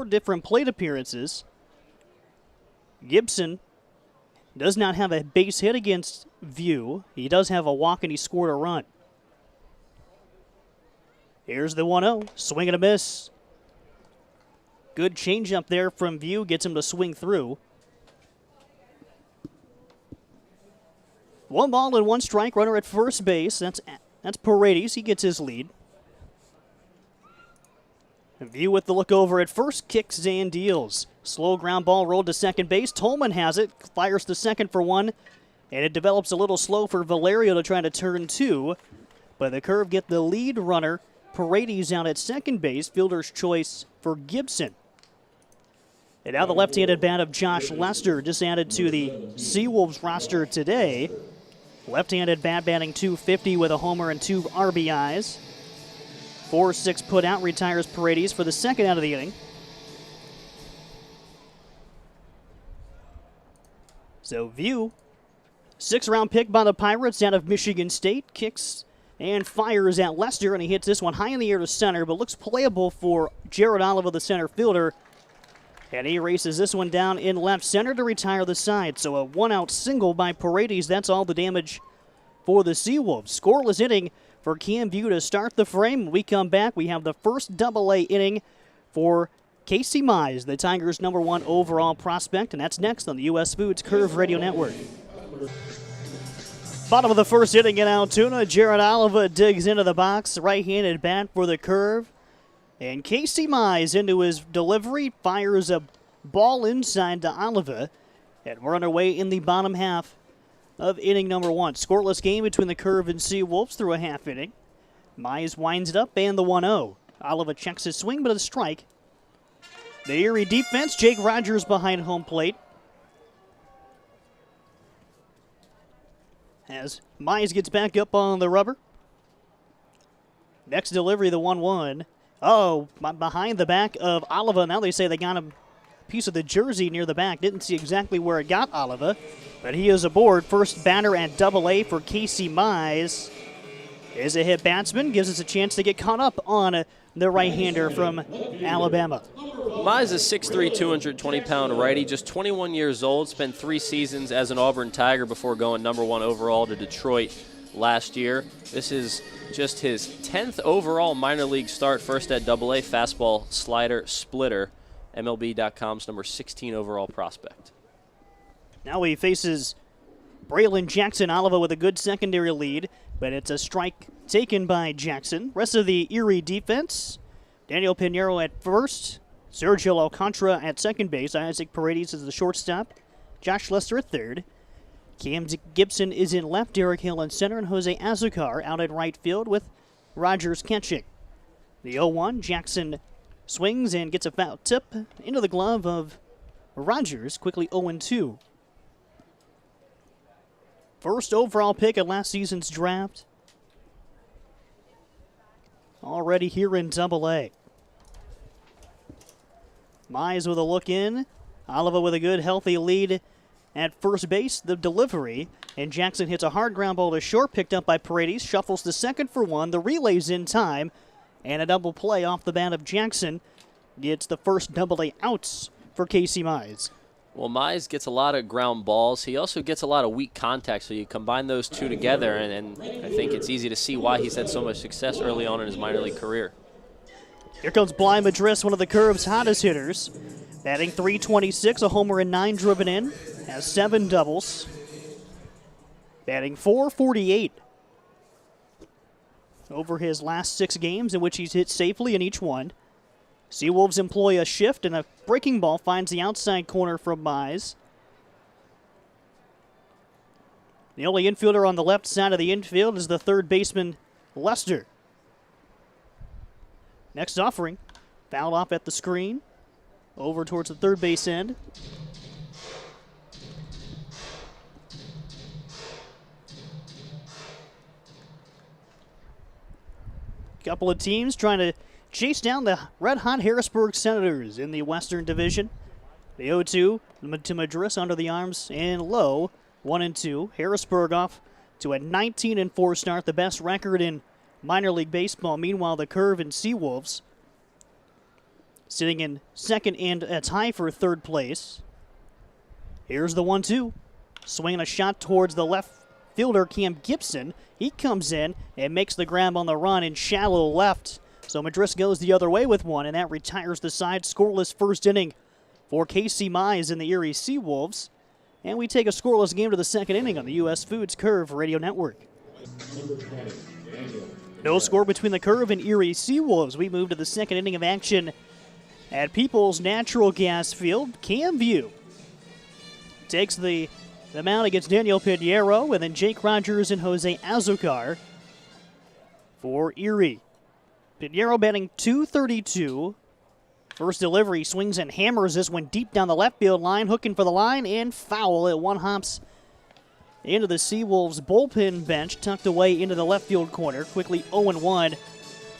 4 different plate appearances. Gibson does not have a base hit against View. He does have a walk, and he scored a run. Here's the 1-0. Swing and a miss. Good changeup there from View. Gets him to swing through. 1 ball and 1 strike. Runner at first base. That's Paredes. He gets his lead. View with the look over at first. Kicks and deals. Slow ground ball rolled to second base. Tolman has it. Fires to second for 1. And it develops a little slow for Valerio to try to turn 2. But the Curve get the lead runner. Paredes out at second base. Fielder's choice for Gibson. And now the left-handed bat of Josh Lester, just added to the Seawolves roster today. Left-handed bat batting .250 with a homer and 2 RBIs. 4-6 put out, retires Paredes for the second out of the inning. So View, 6th-round pick by the Pirates out of Michigan State, kicks and fires at Lester, and he hits this one high in the air to center, but looks playable for Jared Oliva, the center fielder. And he races this one down in left center to retire the side. So a 1-out single by Paredes. That's all the damage for the Seawolves. Scoreless inning for Cam View to start the frame. When we come back, we have the first Double-A inning for Casey Mize, the Tigers' #1 overall prospect. And that's next on the U.S. Foods Curve Radio Network. Bottom of the first inning in Altoona. Jared Oliva digs into the box. Right-handed bat for the Curve. And Casey Mize into his delivery, fires a ball inside to Oliva. And we're underway in the bottom half of inning number 1. Scoreless game between the Curve and Seawolves through a half inning. Mize winds it up and the 1-0. Oliva checks his swing, but a strike. The Erie defense, Jake Rogers behind home plate. As Mize gets back up on the rubber. Next delivery, the 1-1. Oh, behind the back of Oliva. Now they say they got a piece of the jersey near the back. Didn't see exactly where it got Oliva, but he is aboard. First batter at Double-A for Casey Mize is a hit batsman. Gives us a chance to get caught up on the right-hander from Alabama. Mize is 6'3", 220-pound righty, just 21 years old. Spent 3 seasons as an Auburn Tiger before going #1 overall to Detroit last year. This is just his 10th overall minor league start, first at Double-A, fastball, slider, splitter. MLB.com's number 16 overall prospect. Now he faces Braylon Jackson. Oliva with a good secondary lead, but it's a strike taken by Jackson. Rest of the Erie defense, Daniel Pinheiro at first, Sergio Alcantara at second base, Isaac Paredes is the shortstop, Josh Lester at third. Cam Gibson is in left, Derek Hill in center, and Jose Azucar out at right field with Rogers catching. The 0-1, Jackson swings and gets a foul tip into the glove of Rogers, quickly 0-2. First overall pick at last season's draft. Already here in Double-A. Mize with a look in. Oliva with a good, healthy lead at first base. The delivery. And Jackson hits a hard ground ball to short, picked up by Paredes. Shuffles to second for 1. The relay's in time. And a double play off the bat of Jackson. Gets the first Double-A outs for Casey Mize. Well, Mize gets a lot of ground balls. He also gets a lot of weak contact, so you combine those two together, and I think it's easy to see why he's had so much success early on in his minor league career. Here comes Bly Madris, one of the Curve's hottest hitters. Batting .326, a homer and 9 driven in. Has 7 doubles. Batting .448. Over his last 6 games in which he's hit safely in each one. Seawolves employ a shift, and a breaking ball finds the outside corner from Mize. The only infielder on the left side of the infield is the third baseman, Lester. Next offering, fouled off at the screen, over towards the third base end. Couple of teams trying to chase down the red-hot Harrisburg Senators in the Western Division. The 0-2 to Madris under the arms and low, 1-2. Harrisburg off to a 19-4 start, the best record in minor league baseball. Meanwhile, the Curve and Seawolves sitting in second and a tie for third place. Here's the 1-2. Swinging a shot towards the left fielder, Cam Gibson. He comes in and makes the grab on the run in shallow left. So Madris goes the other way with one, and that retires the side. Scoreless first inning for Casey Mize and the Erie Seawolves. And we take a scoreless game to the second inning on the U.S. Foods Curve Radio Network. No score between the Curve and Erie Seawolves. We move to the second inning of action at Peoples Natural Gas Field. Cam View takes the mound against Daniel Pinheiro, and then Jake Rogers and Jose Azucar for Erie. Pinheiro batting .232. First delivery, swings and hammers this one deep down the left field line, hooking for the line, and foul. It one hops into the Seawolves bullpen bench, tucked away into the left field corner. Quickly 0-1.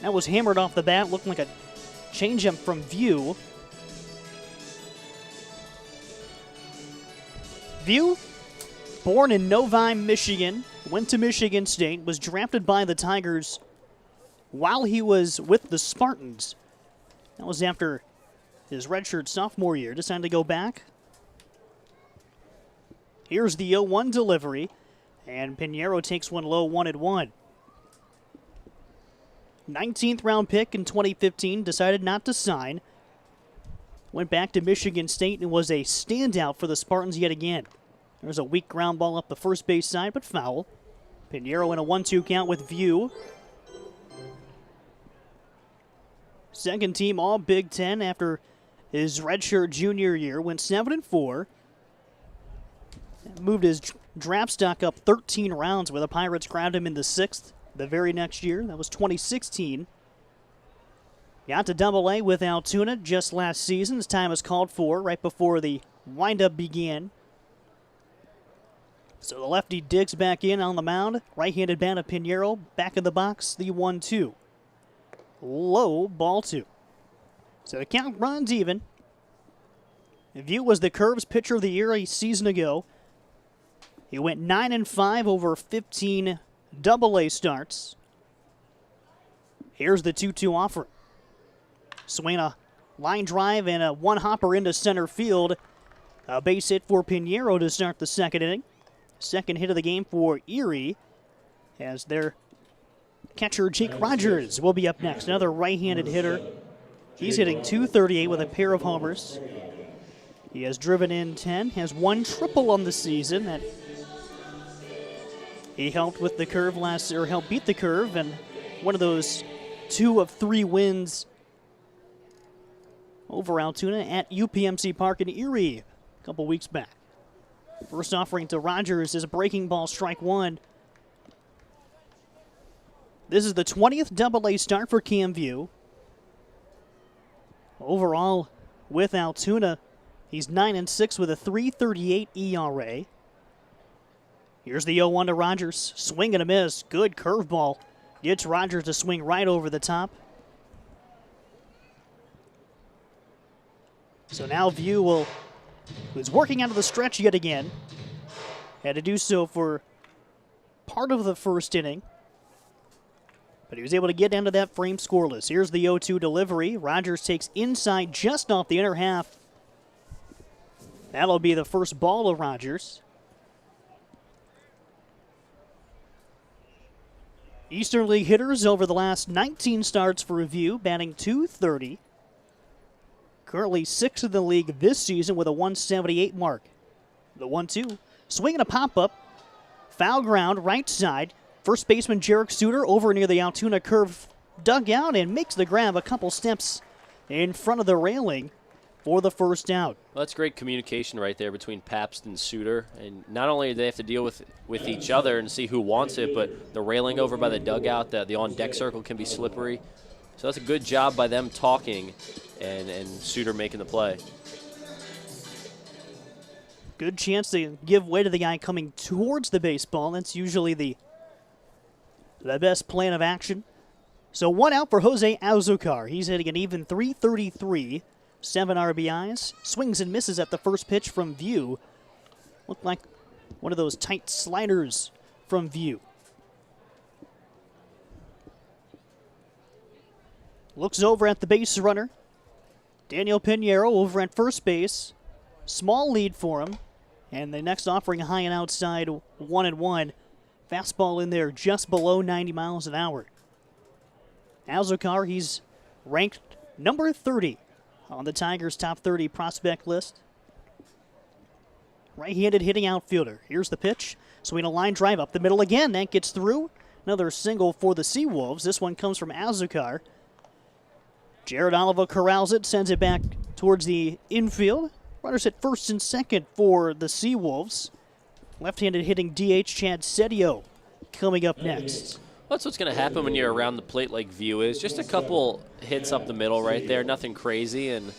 That was hammered off the bat, looking like a changeup from View. View, born in Novi, Michigan, went to Michigan State, was drafted by the Tigers while he was with the Spartans. That was after his redshirt sophomore year. Decided to go back. Here's the 0-1 delivery, and Pinheiro takes one low, 1-1. 19th round pick in 2015, decided not to sign. Went back to Michigan State and was a standout for the Spartans yet again. There's a weak ground ball up the first base side, but foul. Pinheiro in a 1-2 count with View. Second team all Big Ten after his redshirt junior year. Went 7-4. Moved his draft stock up 13 rounds where the Pirates grabbed him in the 6th the very next year. That was 2016. Got to Double-A with Altoona just last season. His time was called for right before the windup began. So the lefty digs back in on the mound. Right-handed bat of Pinheiro. Back of the box, the 1-2. Low, ball 2. So the count runs even. View was the Curve's pitcher of the year a season ago. He went 9-5 over 15 Double-A starts. Here's the 2-2 offer. Swing a line drive and a one-hopper into center field. A base hit for Pinheiro to start the second inning. Second hit of the game for Erie as their catcher Jake Rogers will be up next. Another right-handed hitter. He's hitting .238 with a pair of homers. He has driven in 10, has one triple on the season. That he helped with the Curve helped beat the Curve, and one of those 2 of 3 wins over Altoona at UPMC Park in Erie a couple weeks back. First offering to Rogers is a breaking ball, strike 1. This is the 20th Double-A start for Cam View. Overall, with Altoona, he's 9-6 with a .338 ERA. Here's the 0-1 to Rogers. Swing and a miss. Good curveball. Gets Rogers to swing right over the top. So now View who's working out of the stretch yet again. Had to do so for part of the first inning. But he was able to get into that frame scoreless. Here's the 0-2 delivery. Rogers takes inside just off the inner half. That'll be the first ball of Rogers. Eastern League hitters over the last 19 starts for View, batting .230. Currently 6th in the league this season with a 178 mark. The 1-2. Swinging a pop-up. Foul ground, right side. First baseman Jarek Suter over near the Altoona Curve dugout and makes the grab a couple steps in front of the railing for the first out. Well, that's great communication right there between Pabst and Suter. And not only do they have to deal with each other and see who wants it, but the railing over by the dugout, the on-deck circle can be slippery. So that's a good job by them talking and Suter making the play. Good chance to give way to the guy coming towards the baseball. That's usually the best plan of action. So one out for Jose Azucar. He's hitting an even .333, 7 RBIs. Swings and misses at the first pitch from View. Looked like one of those tight sliders from View. Looks over at the base runner. Daniel Pinheiro over at first base. Small lead for him. And the next offering high and outside 1-1. Fastball in there just below 90 miles an hour. Azocar, he's ranked number 30 on the Tigers' top 30 prospect list. Right-handed hitting outfielder. Here's the pitch. Swing a line drive up the middle again. That gets through. Another single for the Seawolves. This one comes from Azocar. Jared Oliva corrals it, sends it back towards the infield. Runners at first and second for the Seawolves. Left-handed hitting DH Chad Sedio coming up next. That's what's going to happen when you're around the plate like View is. Just a couple hits up the middle right there, nothing crazy. And,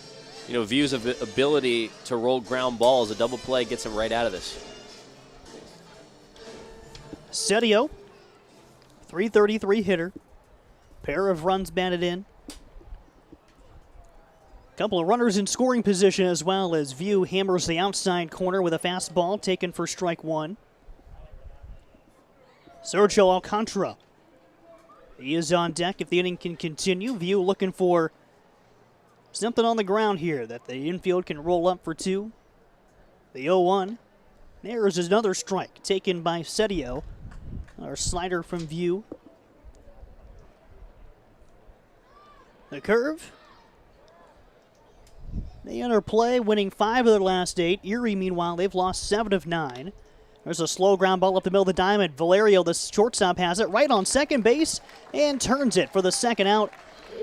you know, View's ability to roll ground balls, a double play gets him right out of this. Sedio, 333 hitter. Pair of runs batted in. Couple of runners in scoring position as well as View hammers the outside corner with a fastball taken for strike one. Sergio Alcantara. He is on deck if the inning can continue. View looking for something on the ground here that the infield can roll up for two. The 0-1. There's another strike taken by Sedio. Our slider from View. The curve. They enter play, winning 5 of their last 8. Erie, meanwhile, they've lost 7 of 9. There's a slow ground ball up the middle of the diamond. Valerio, the shortstop, has it right on second base and turns it for the second out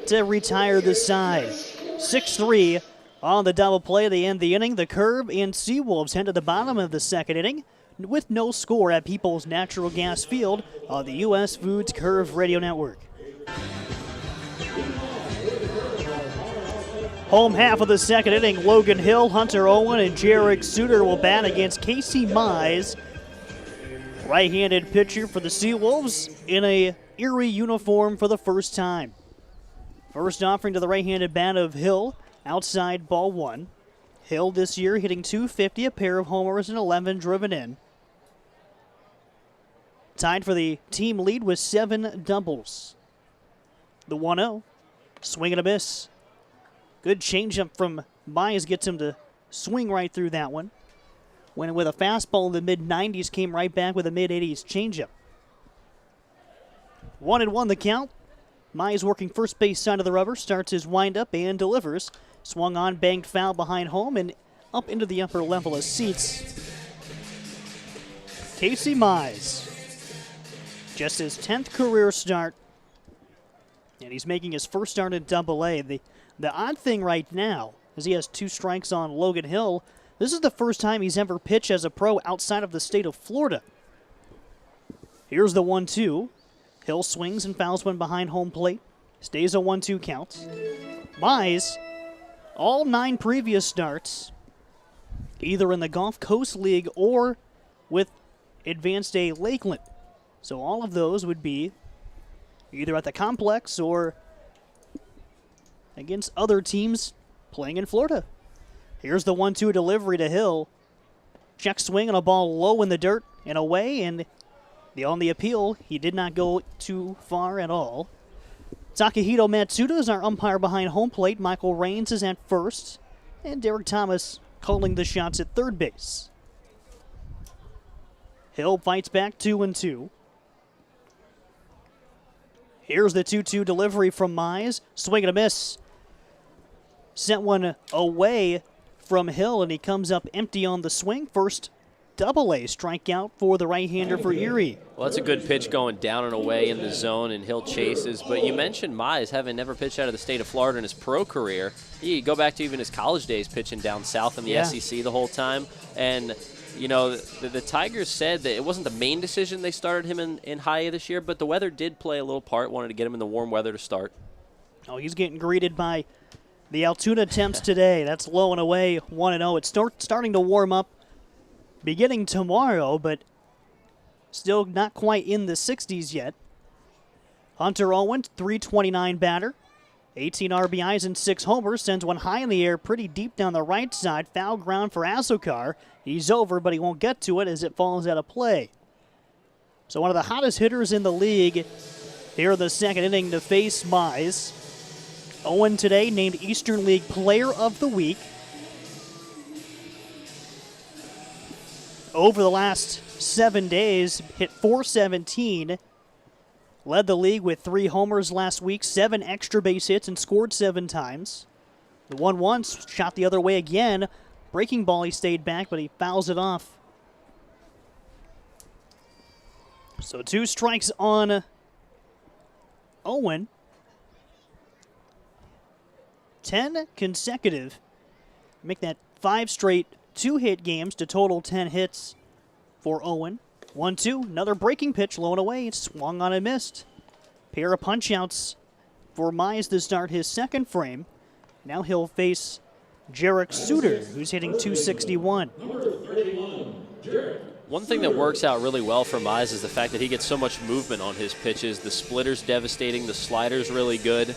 to retire the side. 6-3 on the double play. They end the inning. The Curve and Seawolves head to the bottom of the second inning with no score at People's Natural Gas Field on the U.S. Foods Curve Radio Network. Home half of the second inning, Logan Hill, Hunter Owen, and Jarek Suter will bat against Casey Mize. Right-handed pitcher for the Seawolves in a Erie uniform for the first time. First offering to the right-handed bat of Hill, outside ball one. Hill this year hitting .250, a pair of homers and 11 driven in. Tied for the team lead with 7 doubles. The 1-0, swing and a miss. Good changeup from Mize gets him to swing right through that one. Went with a fastball in the mid-90s, came right back with a mid-80s changeup. 1-1 the count. Mize working first base side of the rubber, starts his windup and delivers. Swung on, banged foul behind home and up into the upper level of seats. Casey Mize. Just his 10th career start. And he's making his first start in Double-A. The odd thing right now is he has 2 strikes on Logan Hill. This is the first time he's ever pitched as a pro outside of the state of Florida. Here's the 1-2. Hill swings and fouls one behind home plate. Stays a 1-2 count. Mize, all 9 previous starts, either in the Gulf Coast League or with Advanced A Lakeland. So all of those would be either at the complex or against other teams playing in Florida. Here's the 1-2 delivery to Hill. Check swing on a ball low in the dirt and away, and on the appeal, he did not go too far at all. Takahito Matsuda is our umpire behind home plate. Michael Raines is at first, and Derek Thomas calling the shots at third base. Hill fights back 2-2. Here's the 2-2 delivery from Mize. Swing and a miss. Sent one away from Hill, and he comes up empty on the swing. First Double-A strikeout for the right-hander for Erie. Well, that's a good pitch going down and away in the zone, and Hill chases. But you mentioned Mize having never pitched out of the state of Florida in his pro career. You go back to even his college days pitching down south in the SEC the whole time. And, you know, the Tigers said that it wasn't the main decision they started him in high A this year, but the weather did play a little part. Wanted to get him in the warm weather to start. Oh, he's getting greeted by the Altoona temps today. That's low and away, 1-0. It's starting to warm up beginning tomorrow, but still not quite in the 60s yet. Hunter Owen, .329 batter, 18 RBIs and 6 homers, sends one high in the air pretty deep down the right side. Foul ground for Azocar. He's over, but he won't get to it as it falls out of play. So one of the hottest hitters in the league here in the second inning to face Mize. Owen today named Eastern League Player of the Week. Over the last 7 days, hit .417. Led the league with 3 homers last week, 7 extra base hits, and scored 7 times. The 1-1 shot the other way again. Breaking ball, he stayed back, but he fouls it off. So 2 strikes on Owen. 10 consecutive. Make that 5 straight 2-hit games to total 10 hits for Owen. 1-2, another breaking pitch, low and away. It swung on and missed. Pair of punch-outs for Mize to start his second frame. Now he'll face Jarek Suter, who's hitting .261. One thing that works out really well for Mize is the fact that he gets so much movement on his pitches. The splitter's devastating, the slider's really good.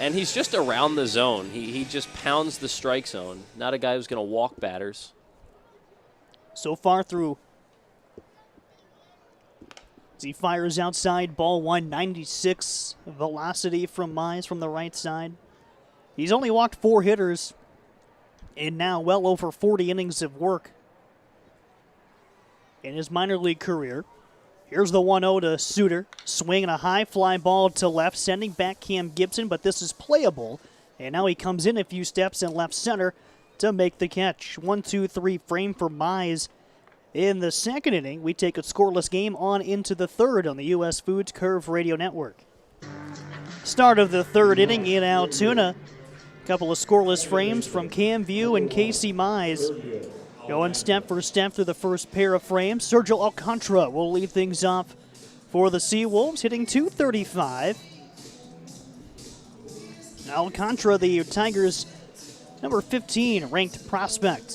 And he's just around the zone. He just pounds the strike zone. Not a guy who's going to walk batters. So far through, as he fires outside, ball 196 velocity from Mize from the right side. He's only walked 4 hitters in now well over 40 innings of work in his minor league career. Here's the 1-0 to Suter. Swinging a high fly ball to left, sending back Cam Gibson, but this is playable. And now he comes in a few steps in left center to make the catch. 1-2-3 frame for Mize. In the second inning, we take a scoreless game on into the third on the U.S. Foods Curve Radio Network. Start of the third inning in Altoona. Couple of scoreless frames from Cam View and Casey Mize. Going step for step through the first pair of frames. Sergio Alcantara will lead things off for the Seawolves, hitting .235. Alcantara, the Tigers' number 15 ranked prospect.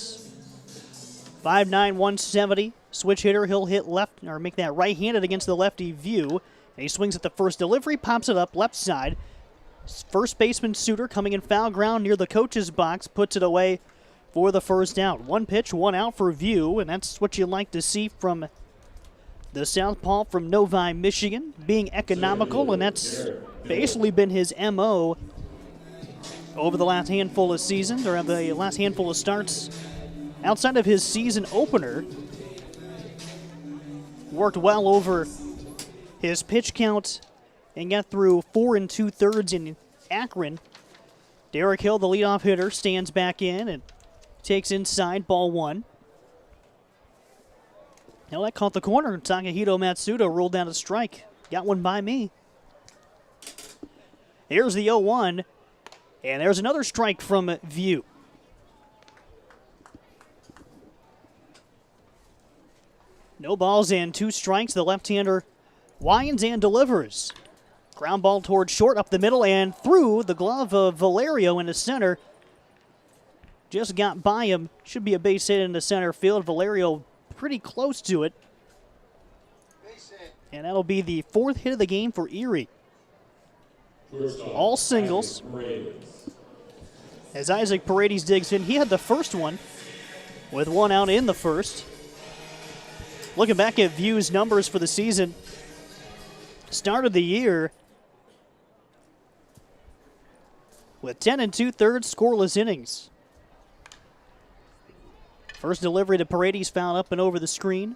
5'9", 170. Switch hitter, he'll hit left, or make that right-handed against the lefty View. And he swings at the first delivery, pops it up left side. First baseman Suter coming in foul ground near the coach's box, puts it away for the first out. 1 pitch, 1 out for View, and that's what you like to see from the southpaw from Novi, Michigan, being economical, and that's basically been his M.O. over the last handful of seasons, or the last handful of starts. Outside of his season opener, worked well over his pitch count and got through 4 2/3 in Akron. Derek Hill, the leadoff hitter, stands back in and takes inside, ball 1. Now that caught the corner. Takahito Matsuda ruled out a strike. Got one by me. Here's the 0-1, and there's another strike from View. No balls and 2 strikes. The left-hander winds and delivers. Ground ball towards short, up the middle, and through the glove of Valerio into center. Just got by him. Should be a base hit into center field. Valerio pretty close to it. And that'll be the 4th hit of the game for Erie. All singles. As Isaac Paredes digs in, he had the first one with 1 out in the first. Looking back at View's numbers for the season, start of the year with 10 2/3 scoreless innings. First delivery to Paredes, fouled up and over the screen.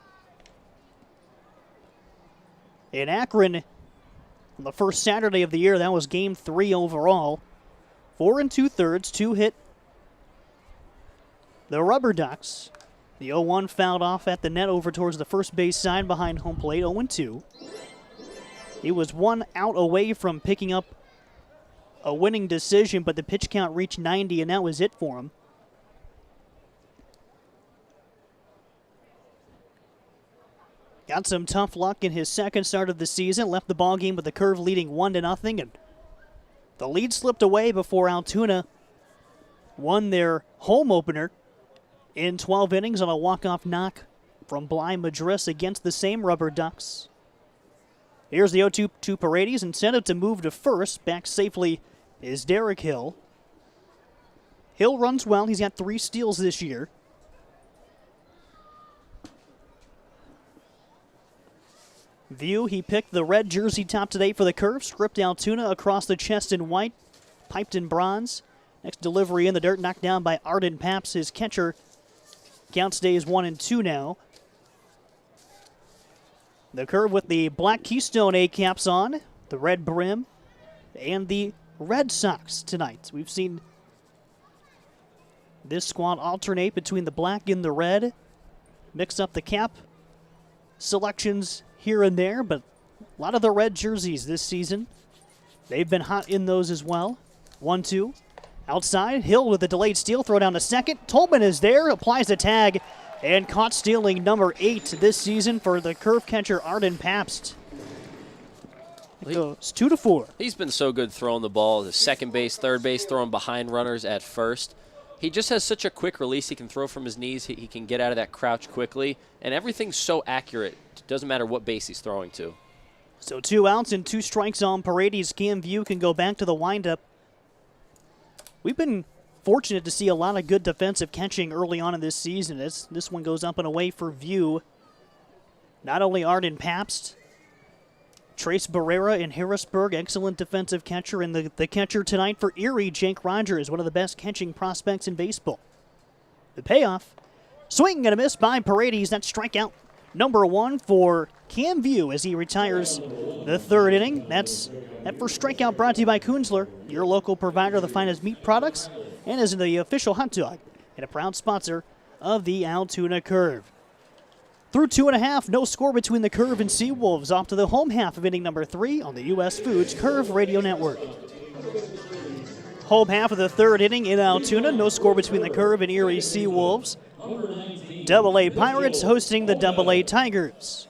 In Akron, on the first Saturday of the year, that was game 3 overall. 4 2/3, 2 hit the Rubber Ducks. The 0-1 fouled off at the net over towards the first base side behind home plate, 0-2. He was 1 out away from picking up a winning decision, but the pitch count reached 90, and that was it for him. Got some tough luck in his second start of the season. Left the ballgame with the Curve leading 1-0, and the lead slipped away before Altoona won their home opener in 12 innings on a walk-off knock from Bly Madris against the same Rubber Ducks. Here's the 0-2 to Paredes. Incentive to move to first. Back safely is Derek Hill. Hill runs well. He's got 3 steals this year. View, he picked the red jersey top today for the Curve. Script Altoona across the chest in white. piped in bronze. Next delivery in the dirt, knocked down by Arden Paps, his catcher. Count stays 1-2 now. The Curve with the black Keystone A caps on, the red brim, and the Red Sox tonight. We've seen this squad alternate between the black and the red, mix up the cap selections here and there, but a lot of the red jerseys this season. They've been hot in those as well. 1-2. Outside, Hill with a delayed steal, throw down to second. Tolman is there, applies the tag, and caught stealing number 8 this season for the Curve catcher Arden Pabst. It goes 2-4. He's been so good throwing the ball to second base, third base, throwing behind runners at first. He just has such a quick release. He can throw from his knees. He can get out of that crouch quickly, and everything's so accurate. It doesn't matter what base he's throwing to. So 2 outs and 2 strikes on Paredes. Cam View can go back to the windup. We've been fortunate to see a lot of good defensive catching early on in this season. This one goes up and away for View. Not only Arden Pabst, Trace Barrera in Harrisburg, excellent defensive catcher. And the catcher tonight for Erie, Jake Rogers, one of the best catching prospects in baseball. The payoff, swing and a miss by Paredes. That's strikeout number 1 for Cam View as he retires the 3rd inning. That's that first strikeout brought to you by Kunzler, your local provider of the finest meat products, and is the official hot dog and a proud sponsor of the Altoona Curve. Through 2.5, no score between the Curve and Seawolves. Off to the home half of inning number 3 on the U.S. Foods Curve Radio Network. Home half of the 3rd inning in Altoona, no score between the Curve and Erie Seawolves. Double-A Pirates hosting the Double-A Tigers.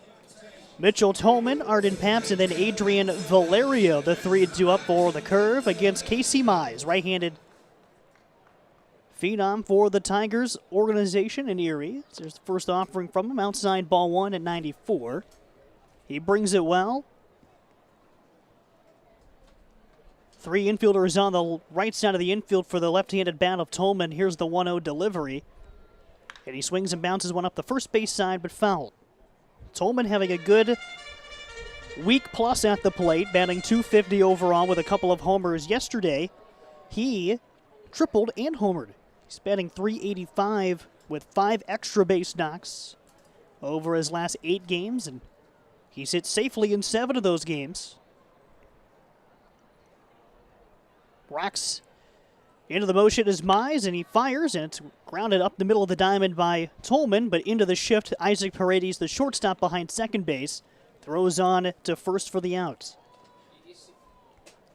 Mitchell Tolman, Arden Pabst, and then Adrian Valerio, the 3-2 up for the Curve against Casey Mize, right-handed phenom for the Tigers organization in Erie. So there's the first offering from him, outside ball 1 at 94. He brings it well. 3 infielders on the right side of the infield for the left-handed bat of Tolman. Here's the 1-0 delivery. And he swings and bounces one up the first base side, but fouled. Tolman having a good week plus at the plate, batting .250 overall with a couple of homers yesterday. He tripled and homered. He's batting .385 with 5 extra base knocks over his last 8 games, and he's hit safely in 7 of those games. Rocks into the motion is Mize, and he fires, and it's grounded up the middle of the diamond by Tolman, but into the shift, Isaac Paredes, the shortstop behind second base, throws on to first for the out.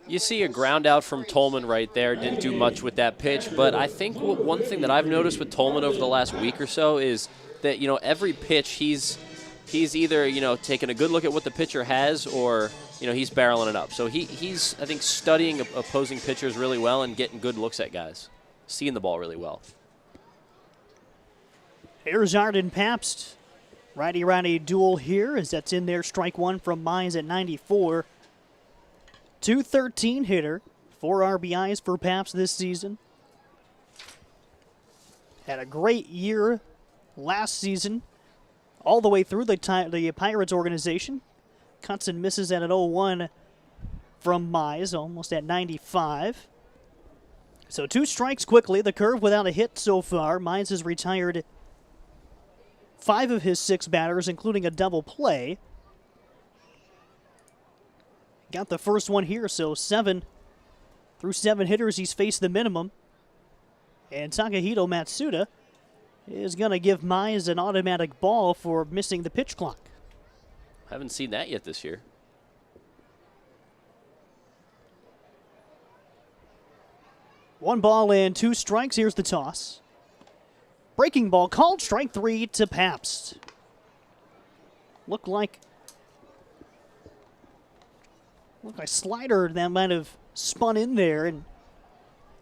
You see a ground out from Tolman right there. Didn't do much with that pitch, but I think one thing that I've noticed with Tolman over the last week or so is that, every pitch he's either, taking a good look at what the pitcher has or, he's barreling it up. So he's, I think, studying opposing pitchers really well and getting good looks at guys, seeing the ball really well. Here's Arden Pabst. Righty-righty duel here as that's in there. Strike 1 from Mize at 94. .213 hitter. 4 RBIs for Pabst this season. Had a great year last season, all the way through the Pirates organization. Cuts and misses at an 0-1 from Mize, almost at 95. So 2 strikes quickly. The Curve without a hit so far. Mize has retired 5 of his 6 batters, including a double play. Got the first one here, so 7 through 7 hitters, he's faced the minimum. And Takahito Matsuda is going to give Mize an automatic ball for missing the pitch clock. Haven't seen that yet this year. One ball and 2 strikes. Here's the toss. Breaking ball called, strike 3 to Pabst. Looked like a slider that might have spun in there and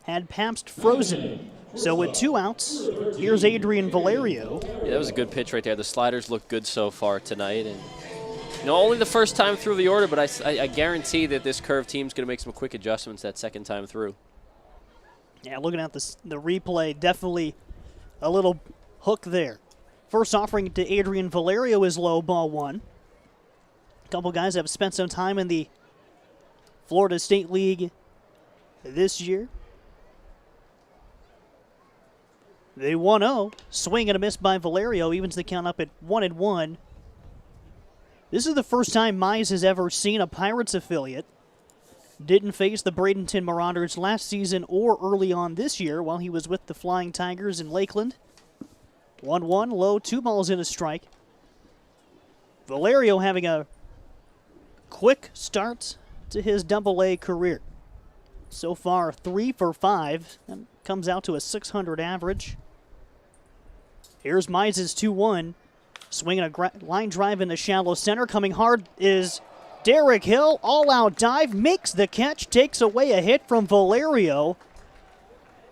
had Pabst frozen. So with 2 outs, here's Adrian Valerio. Yeah, that was a good pitch right there. The sliders look good so far tonight. And only the first time through the order, but I guarantee that this Curve team's going to make some quick adjustments that second time through. Yeah, looking at the replay, definitely a little hook there. First offering to Adrian Valerio is low, ball 1. A couple guys have spent some time in the Florida State League this year. They 1-0. Swing and a miss by Valerio evens the count up at 1-1. This is the first time Mize has ever seen a Pirates affiliate. Didn't face the Bradenton Marauders last season or early on this year while he was with the Flying Tigers in Lakeland. 1-1, low, 2 balls in a strike. Valerio having a quick start to his Double-A career. So far, 3 for 5, and comes out to a .600 average. Here's Mize's 2-1. Swinging a line drive in the shallow center. Coming hard is Derek Hill. All-out dive, makes the catch, takes away a hit from Valerio.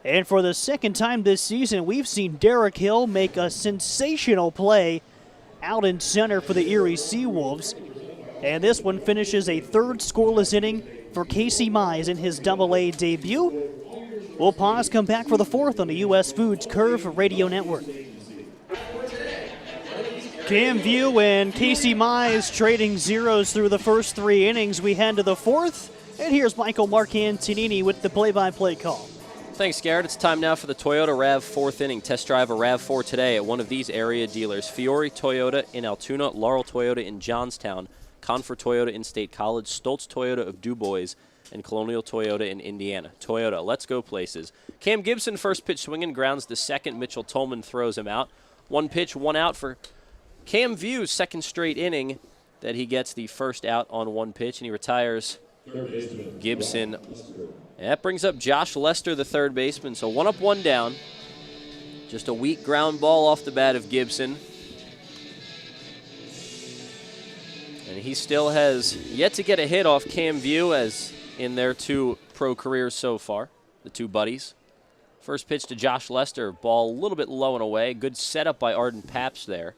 And for the second time this season, we've seen Derek Hill make a sensational play out in center for the Erie Seawolves. And this one finishes a third scoreless inning for Casey Mize in his Double-A debut. We'll pause, come back for the fourth on the U.S. Foods Curve Radio Network. Cam View and Casey Mize trading zeros through the first 3 innings. We head to the fourth, and here's Michael Marcantonini with the play-by-play call. Thanks, Garrett. It's time now for the Toyota RAV 4th inning. Test drive a RAV4 today at one of these area dealers. Fiore Toyota in Altoona, Laurel Toyota in Johnstown, Confer Toyota in State College, Stoltz Toyota of DuBois, and Colonial Toyota in Indiana. Toyota, let's go places. Cam Gibson, first pitch swinging, grounds to second. Mitchell Tolman throws him out. 1 pitch, 1 out for Cam View's second straight inning that he gets the first out on 1 pitch, and he retires Gibson. And that brings up Josh Lester, the third baseman. So 1 up, 1 down. Just a weak ground ball off the bat of Gibson. And he still has yet to get a hit off Cam View, as in their 2 pro careers so far, the 2 buddies. First pitch to Josh Lester, ball a little bit low and away. Good setup by Arden Paps there.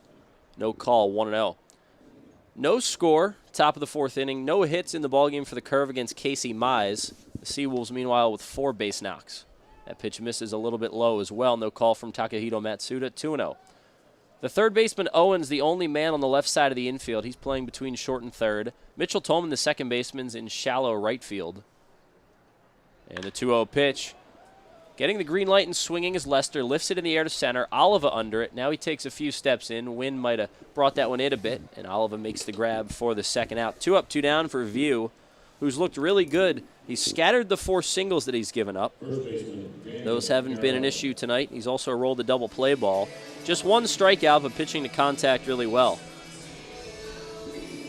No call, 1-0. No score, top of the 4th inning. No hits in the ballgame for the Curve against Casey Mize. The Seawolves, meanwhile, with 4 base knocks. That pitch misses a little bit low as well. No call from Takahito Matsuda, 2-0. The third baseman, Owens, the only man on the left side of the infield. He's playing between short and third. Mitchell Tolman, the second baseman's in shallow right field. And the 2-0 pitch. Getting the green light and swinging as Lester lifts it in the air to center. Oliva under it. Now he takes a few steps in. Wind might have brought that one in a bit, and Oliva makes the grab for the second out. 2 up, 2 down for View, who's looked really good. He's scattered the 4 singles that he's given up. Those haven't been an issue tonight. He's also rolled a double play ball. Just 1 strikeout, but pitching to contact really well.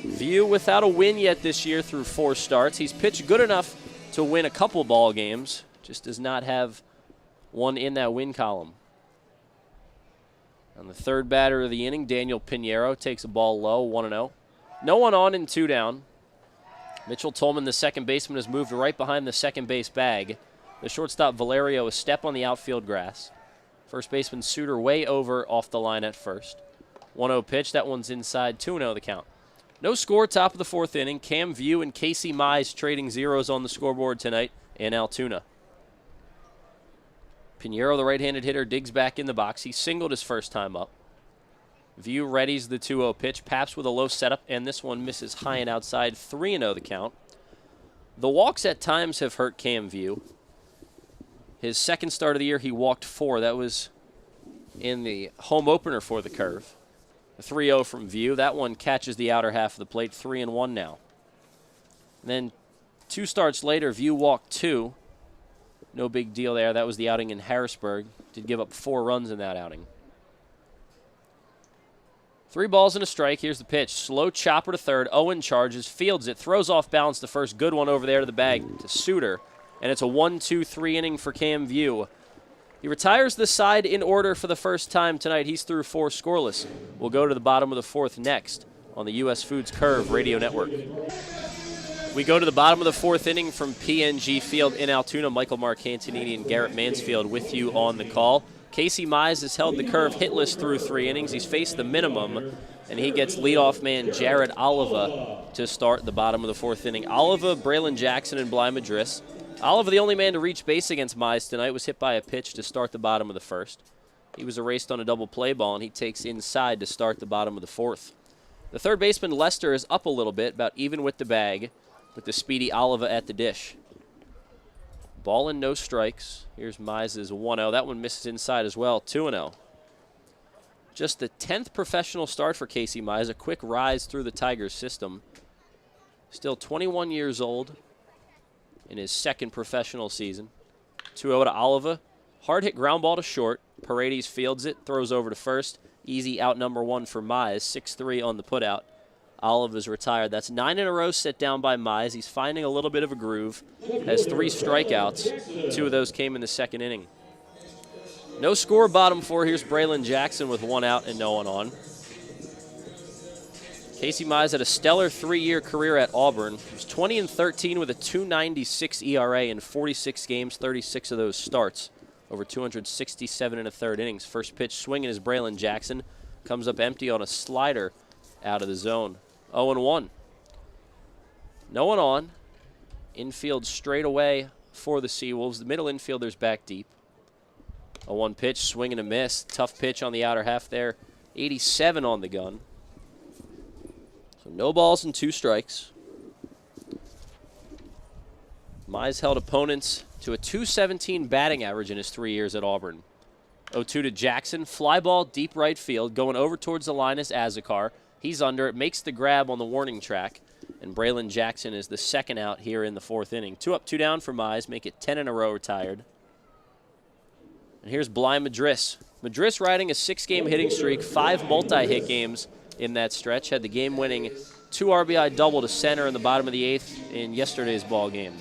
View without a win yet this year through 4 starts. He's pitched good enough to win a couple ball games. Just does not have one in that win column. On the third batter of the inning, Daniel Pinheiro takes a ball low, 1-0. No one on and 2 down. Mitchell Tolman, the second baseman, has moved right behind the second base bag. The shortstop, Valerio, a step on the outfield grass. First baseman, Suter, way over off the line at first. 1-0 pitch. That one's inside. 2-0 the count. No score, top of the 4th inning. Cam View and Casey Mize trading zeros on the scoreboard tonight in Altoona. Pinheiro, the right-handed hitter, digs back in the box. He singled his first time up. View readies the 2-0 pitch. Paps with a low setup, and this one misses high and outside. 3-0 the count. The walks at times have hurt Cam View. His second start of the year, he walked 4. That was in the home opener for the Curve. A 3-0 from View. That one catches the outer half of the plate. 3-1 now. And then 2 starts later, View walked 2. No big deal there. That was the outing in Harrisburg. Did give up 4 runs in that outing. 3 balls and a strike. Here's the pitch. Slow chopper to third. Owen charges, fields it, throws off balance the first good one over there to the bag to Suter. And it's a 1-2-3 inning for Cam View. He retires the side in order for the first time tonight. He's through 4 scoreless. We'll go to the bottom of the 4th next on the U.S. Foods Curve Radio Network. We go to the bottom of the 4th inning from PNG Field in Altoona. Michael Marcantonini and Garrett Mansfield with you on the call. Casey Mize has held the Curve hitless through 3 innings. He's faced the minimum, and he gets leadoff man Jared Oliva to start the bottom of the 4th inning. Oliva, Braylon Jackson, and Bly Madris. Oliva, the only man to reach base against Mize tonight, was hit by a pitch to start the bottom of the 1st. He was erased on a double play ball, and he takes inside to start the bottom of the 4th. The third baseman, Lester, is up a little bit, about even with the bag, with the speedy Oliva at the dish. Ball and no strikes. Here's Mize's 1-0. That one misses inside as well, 2-0. Just the 10th professional start for Casey Mize, a quick rise through the Tigers system. Still 21 years old in his second professional season. 2-0 to Oliva. Hard hit ground ball to short. Paredes fields it, throws over to first. Easy out number 1 for Mize, 6-3 on the putout. Oliva's retired. That's 9 in a row set down by Mize. He's finding a little bit of a groove. Has 3 strikeouts. 2 of those came in the second inning. No score, bottom 4. Here's Braylon Jackson with 1 out and no one on. Casey Mize had a stellar 3-year career at Auburn. He was 20-13 with a 2.96 ERA in 46 games, 36 of those starts. Over 267 in a third innings. First pitch swinging is Braylon Jackson. Comes up empty on a slider out of the zone. 0-1. No one on. Infield straight away for the Seawolves. The middle infielders back deep. A 1 pitch, swing and a miss. Tough pitch on the outer half there. 87 on the gun. So no balls and 2 strikes. Mize held opponents to a .217 batting average in his 3 years at Auburn. 0-2 to Jackson. Fly ball, deep right field. Going over towards the line is Azekar. He's under it, makes the grab on the warning track. And Braylon Jackson is the second out here in the 4th inning. 2 up, 2 down for Mize. Make it 10 in a row retired. And here's Bly Madris. Madris riding a 6-game hitting streak, 5 multi-hit games in that stretch. Had the game-winning 2 RBI double to center in the bottom of the 8th in yesterday's ball game.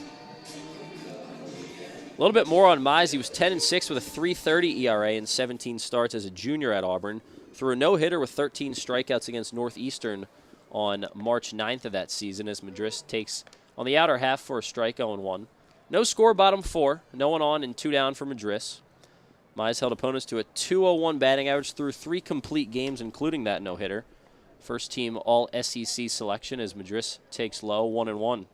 A little bit more on Mize. He was 10-6 with a .330 ERA in 17 starts as a junior at Auburn. Threw a no-hitter with 13 strikeouts against Northeastern on March 9th of that season as Madris takes on the outer half for a strike, 0-1. No score, bottom 4. No one on and 2 down for Madris. Mize held opponents to a .201 batting average through 3 complete games, including that no-hitter. First team All-SEC selection as Madris takes low, 1-1.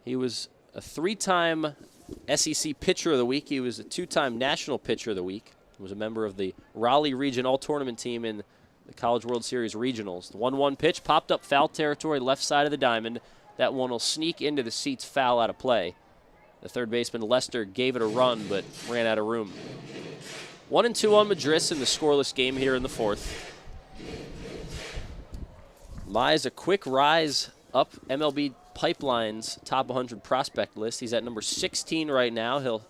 He was a 3-time SEC Pitcher of the Week. He was a 2-time National Pitcher of the Week. He was a member of the Raleigh Region All-Tournament team in the College World Series Regionals. The 1-1 pitch popped up foul territory, left side of the diamond. That one will sneak into the seats, foul out of play. The third baseman, Lester, gave it a run but ran out of room. 1-2 on Madris in the scoreless game here in the 4th. Mize, a quick rise up MLB Pipeline's top 100 prospect list. He's at number 16 right now. He'll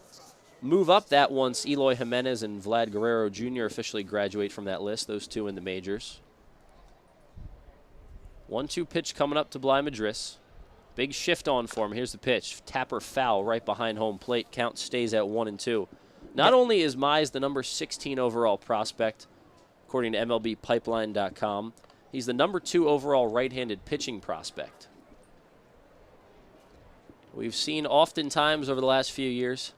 move up that once Eloy Jimenez and Vlad Guerrero Jr. officially graduate from that list, those 2 in the majors. 1-2 pitch coming up to Bly Madris. Big shift on for him. Here's the pitch. Tapper foul right behind home plate. Count stays at 1-2. Not only is Mize the number 16 overall prospect, according to MLBpipeline.com, he's the number 2 overall right-handed pitching prospect. We've seen oftentimes over the last few years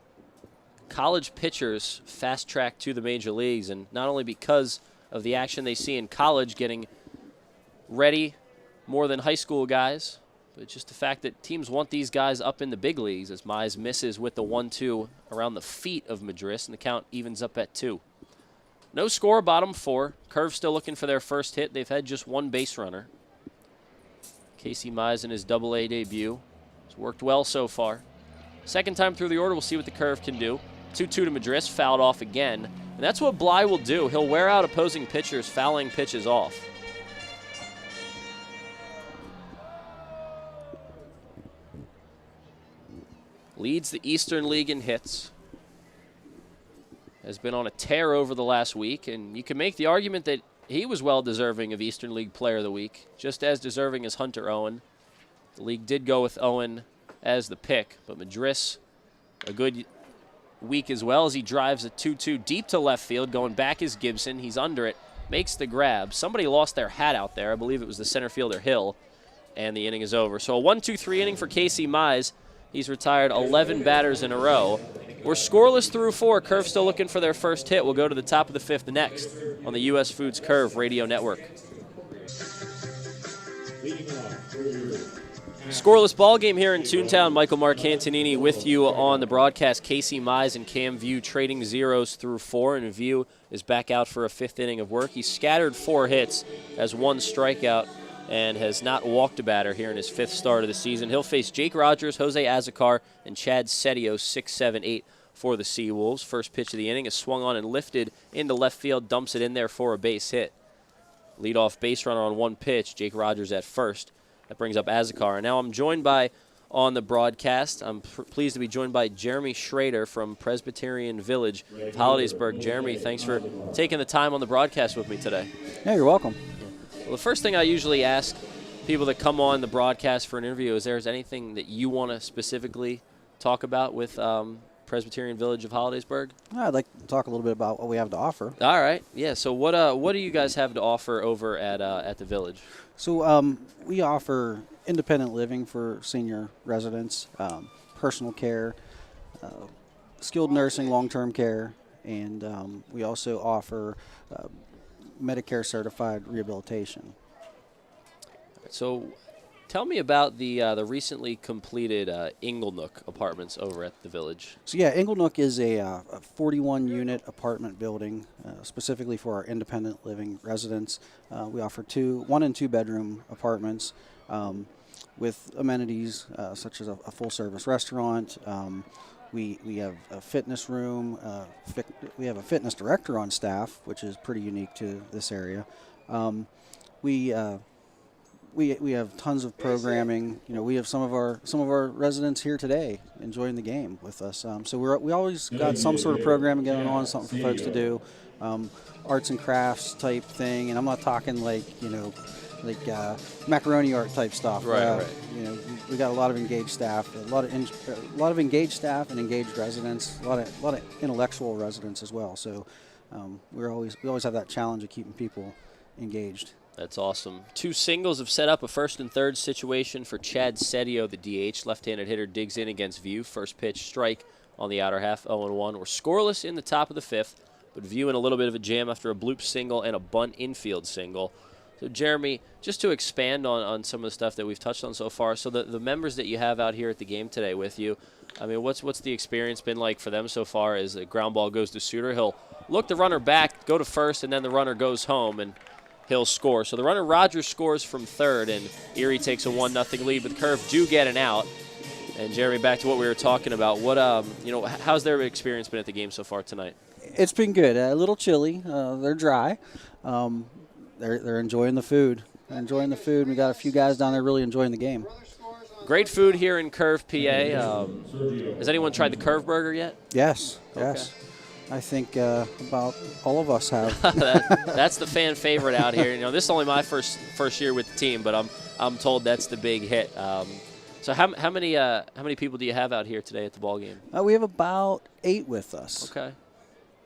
college pitchers fast-track to the major leagues, and not only because of the action they see in college getting ready more than high school guys, but just the fact that teams want these guys up in the big leagues as Mize misses with the 1-2 around the feet of Madris, and the count evens up at 2. No score, bottom 4. Curve still looking for their first hit. They've had just 1 base runner. Casey Mize in his Double-A debut. It's worked well so far. Second time through the order, we'll see what the Curve can do. 2-2 to Madris, fouled off again. And that's what Bly will do. He'll wear out opposing pitchers, fouling pitches off. Leads the Eastern League in hits. Has been on a tear over the last week, and you can make the argument that he was well deserving of Eastern League Player of the Week, just as deserving as Hunter Owen. The league did go with Owen as the pick, but Madris, a good week as well as he drives a 2-2 deep to left field. Going back is Gibson. He's under it, makes the grab. Somebody lost their hat out there. I believe it was the center fielder Hill, and the inning is over. So a 1-2-3 inning for Casey Mize. He's retired 11 batters in a row. We're scoreless through 4. Curve still looking for their first hit. We'll go to the top of the 5th next on the U.S. Foods Curve Radio Network. Scoreless ball game here in Toontown. Michael Marcantonini with you on the broadcast. Casey Mize and Cam View trading zeros through 4, and View is back out for a 5th inning of work. He scattered 4 hits as 1 strikeout and has not walked a batter here in his 5th start of the season. He'll face Jake Rogers, Jose Azucar, and Chad Setio, 6, 7, 8 for the Seawolves. First pitch of the inning is swung on and lifted into left field, dumps it in there for a base hit. Leadoff base runner on 1 pitch, Jake Rogers at first. That brings up Azucar. And now I'm joined by, on the broadcast, I'm pleased to be joined by Jeremy Schrader from Presbyterian Village of Hollidaysburg. Jeremy, thanks for taking the time on the broadcast with me today. Yeah, you're welcome. Well, the first thing I usually ask people that come on the broadcast for an interview is, anything that you want to specifically talk about with Presbyterian Village of Hollidaysburg? I'd like to talk a little bit about what we have to offer. All right. Yeah, so what do you guys have to offer over at the Village? So we offer independent living for senior residents, personal care, skilled nursing, long-term care, and we also offer Medicare certified rehabilitation. So tell me about the recently completed Inglenook apartments over at the Village. So yeah, Inglenook is a 41-unit apartment building specifically for our independent living residents. We offer 1 and 2 bedroom apartments with amenities such as a full-service restaurant. We have a fitness room. We have a fitness director on staff, which is pretty unique to this area. We have tons of programming. We have some of our residents here today enjoying the game with us. So we always got some sort of programming going on, something for folks to do, arts and crafts type thing. And I'm not talking like macaroni art type stuff. Right. We got a lot of engaged staff, a lot of engaged staff and engaged residents, a lot of intellectual residents as well. So we always have that challenge of keeping people engaged. That's awesome. 2 singles have set up a 1st and 3rd situation for Chad Setio, the DH. Left-handed hitter digs in against View. First pitch, strike on the outer half, 0-1. We're scoreless in the top of the 5th, but View in a little bit of a jam after a bloop single and a bunt infield single. So, Jeremy, just to expand on some of the stuff that we've touched on so far, so the members that you have out here at the game today with you, I mean, what's the experience been like for them so far as a ground ball goes to Suter? He'll look the runner back, go to first, and then the runner goes home, and he'll score. So the runner Rogers scores from 3rd, and Erie takes a 1-0 lead, but the Curve do get an out. And, Jeremy, back to what we were talking about, how's their experience been at the game so far tonight? It's been good. A little chilly. They're dry. They're enjoying the food. We got a few guys down there really enjoying the game. Great food here in Curve, PA. Has anyone tried the Curve Burger yet? Yes. Okay. Yes. I think about all of us have. That's the fan favorite out here. This is only my first year with the team, but I'm told that's the big hit. So how many people do you have out here today at the ball game? We have about 8 with us. Okay.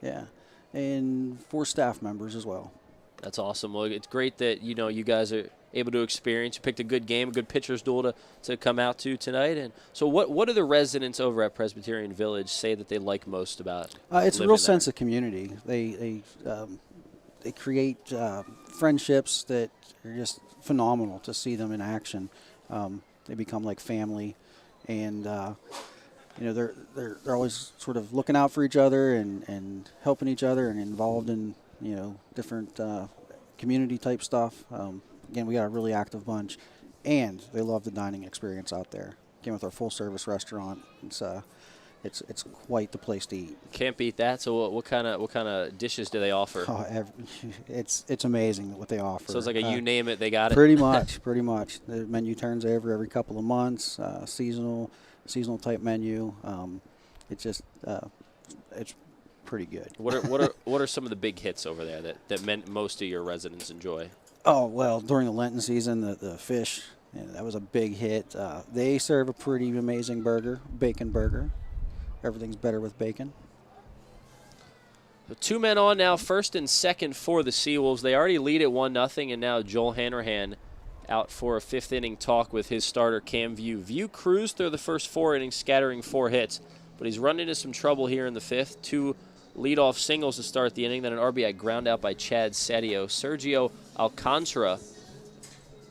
Yeah, and 4 staff members as well. That's awesome. Well, it's great that you guys are able to experience. You picked a good game, a good pitcher's duel to come out to tonight. And so what do the residents over at Presbyterian Village say that they like most about it's a living real there? sense of community. They create friendships that are just phenomenal to see them in action. They become like family, and they're always sort of looking out for each other and helping each other and involved in different community type stuff. Again, we got a really active bunch, and they love the dining experience out there. Again, with our full-service restaurant, it's quite the place to eat. Can't beat that. So what kind of dishes do they offer? Oh, it's amazing what they offer. So it's like you name it, they got it. Pretty much. The menu turns over every couple of months. Seasonal type menu. It's pretty good. What are some of the big hits over there that most of your residents enjoy? Oh, well, during the Lenten season, the fish, that was a big hit. They serve a pretty amazing burger, bacon burger. Everything's better with bacon. So 2 men on now, 1st and 2nd for the Seawolves. They already lead at 1-0, and now Joel Hanrahan out for a 5th inning talk with his starter, Cam View. View cruised through the first 4 innings, scattering 4 hits, but he's run into some trouble here in the 5th. 2 leadoff singles to start the inning, then an RBI ground out by Chad Setio. Sergio Alcantara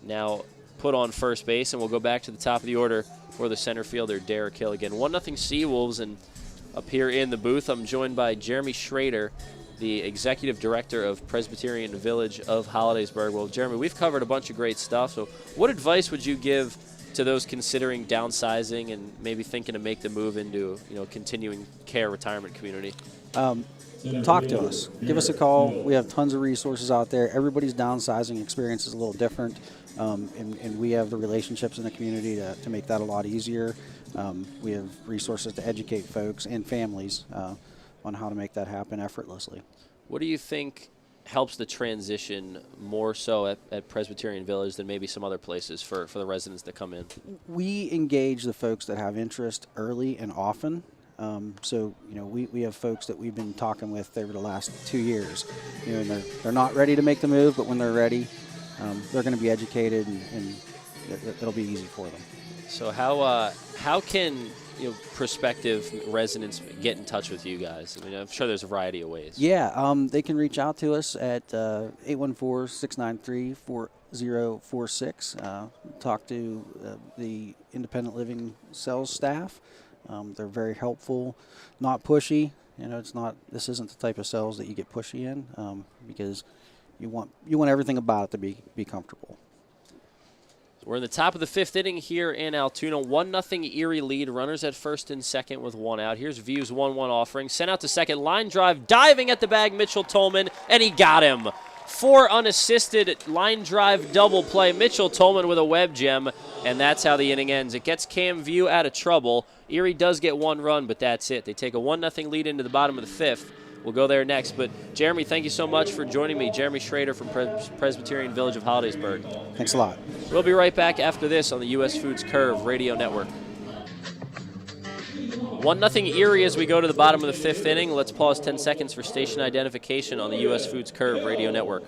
now put on first base, and we'll go back to the top of the order for the center fielder, Derek Hill. Again, 1-0 Seawolves, and up here in the booth, I'm joined by Jeremy Schrader the executive director of Presbyterian Village of Hollidaysburg. Well, Jeremy, we've covered a bunch of great stuff. So what advice would you give to those considering downsizing and maybe thinking to make the move into, continuing care retirement community? Talk to us. Give us a call. We have tons of resources out there. Everybody's downsizing experience is a little different, and we have the relationships in the community to make that a lot easier. We have resources to educate folks and families on how to make that happen effortlessly. What do you think helps the transition more so at Presbyterian Village than maybe some other places for the residents that come in? We engage the folks that have interest early and often. We have folks that we've been talking with over the last 2 years. And they're not ready to make the move, but when they're ready, they're going to be educated, and it'll be easy for them. So how can prospective residents get in touch with you guys? I mean, I'm sure there's a variety of ways. Yeah, they can reach out to us at 814-693-4046. Talk to the independent living sales staff. They're very helpful, not pushy. This isn't the type of sales that you get pushy in, because you want everything about it to be comfortable. We're in the top of the 5th inning here in Altoona. 1-0 Erie lead. Runners at first and second with 1 out. Here's View's 1-1 offering. Sent out to second. Line drive. Diving at the bag, Mitchell Tolman, and he got him. 4 unassisted line drive double play. Mitchell Tolman with a web gem, and that's how the inning ends. It gets Cam View out of trouble. Erie does get 1 run, but that's it. They take a 1-0 lead into the bottom of the 5th. We'll go there next. But, Jeremy, thank you so much for joining me. Jeremy Schrader from Presbyterian Village of Hollidaysburg. Thanks a lot. We'll be right back after this on the U.S. Foods Curve Radio Network. 1-0 Erie as we go to the bottom of the 5th inning. Let's pause 10 seconds for station identification on the U.S. Foods Curve Radio Network.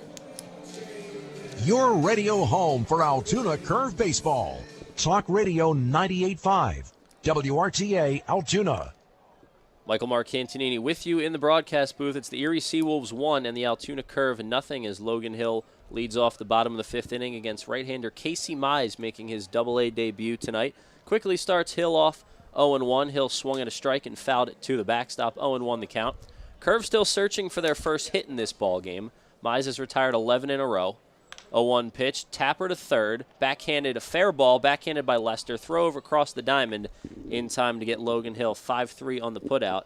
Your radio home for Altoona Curve Baseball. Talk Radio 98.5. WRTA Altoona. Michael Marcantonini with you in the broadcast booth. It's the Erie Seawolves 1 and the Altoona Curve 0 as Logan Hill leads off the bottom of the 5th inning against right-hander Casey Mize, making his Double-A debut tonight. Quickly starts Hill off 0-1. Hill swung at a strike and fouled it to the backstop. 0-1 the count. Curve still searching for their first hit in this ball game. Mize has retired 11 in a row. 0-1 pitch, tapper to third, backhanded, a fair ball, backhanded by Lester, throw over across the diamond in time to get Logan Hill 5-3 on the putout.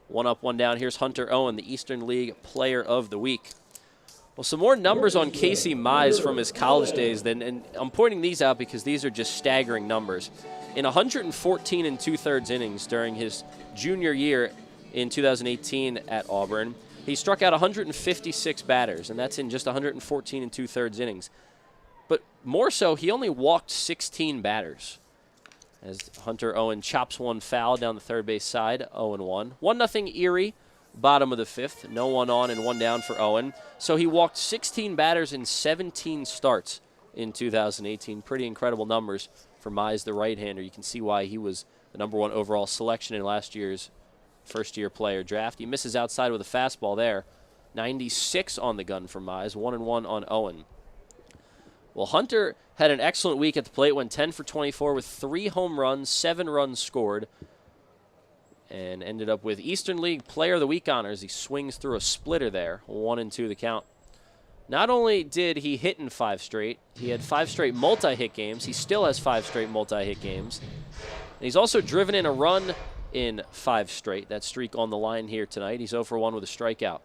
1 up, 1 down. Here's Hunter Owen, the Eastern League Player of the Week. Well, some more numbers on Casey Mize from his college days, and I'm pointing these out because these are just staggering numbers. In 114 2/3 innings during his junior year in 2018 at Auburn, he struck out 156 batters, and that's in just 114 2/3 innings. But more so, he only walked 16 batters as Hunter Owen chops one foul down the third base side, 0-1. 1-0 Erie, bottom of the 5th. No one on and 1 down for Owen. So he walked 16 batters in 17 starts in 2018. Pretty incredible numbers for Mize, the right-hander. You can see why he was the #1 overall selection in last year's first-year player draft. He misses outside with a fastball there. 96 on the gun for Mize, 1-1 on Owen. Well, Hunter had an excellent week at the plate, went 10 for 24 with 3 home runs, 7 runs scored, and ended up with Eastern League Player of the Week honors. He swings through a splitter there, 1-2 the count. Not only did he hit in 5 straight, he had 5 straight multi-hit games. He still has 5 straight multi-hit games. And he's also driven in a run in 5 straight. That streak on the line here tonight. He's 0 for 1 with a strikeout.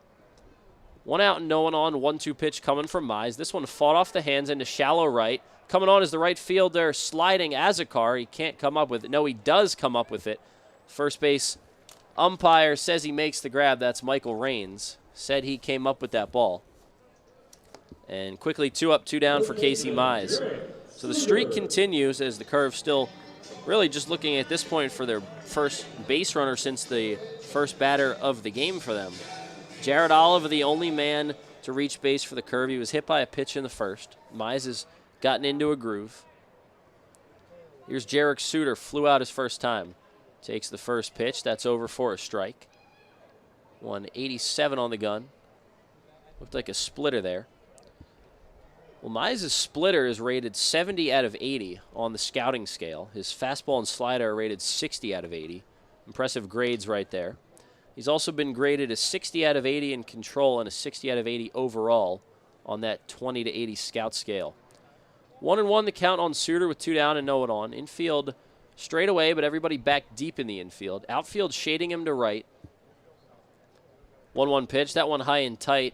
1 out and no one on. 1-2 pitch coming from Mize. This one fought off the hands into shallow right. Coming on is the right fielder sliding Azakar. He can't come up with it. No, he does come up with it. First base umpire says he makes the grab. That's Michael Raines. Said he came up with that ball. And quickly 2 up, 2 down for Casey Mize. So the streak continues as the Curve still really just looking at this point for their first base runner since the first batter of the game for them. Jared Oliver, the only man to reach base for the Curve. He was hit by a pitch in the first. Mize has gotten into a groove. Here's Jarek Suter, flew out his first time. Takes the first pitch. That's over for a strike. 187 on the gun. Looked like a splitter there. Well, Mize's splitter is rated 70 out of 80 on the scouting scale. His fastball and slider are rated 60 out of 80. Impressive grades right there. He's also been graded a 60 out of 80 in control and a 60 out of 80 overall on that 20 to 80 scout scale. 1-1 the count on Suter with 2 down and no one on. Infield straight away, but everybody back deep in the infield. Outfield shading him to right. 1-1 pitch. That one high and tight.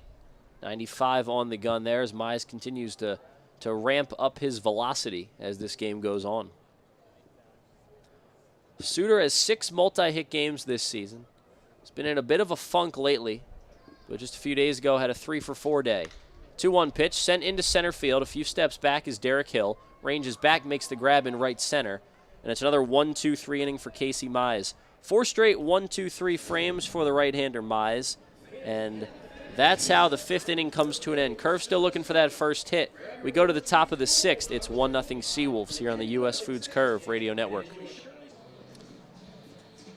95 on the gun there as Mize continues to ramp up his velocity as this game goes on. Suter has 6 multi-hit games this season. He's been in a bit of a funk lately, but just a few days ago had a 3-for-4 day. 2-1 pitch, sent into center field. A few steps back is Derek Hill. Ranges back, makes the grab in right center. And it's another 1-2-3 inning for Casey Mize. 4 straight 1-2-3 frames for the right-hander Mize. And that's how the 5th inning comes to an end. Curve still looking for that first hit. We go to the top of the 6th. It's 1-0 Seawolves here on the U.S. Foods Curve Radio Network.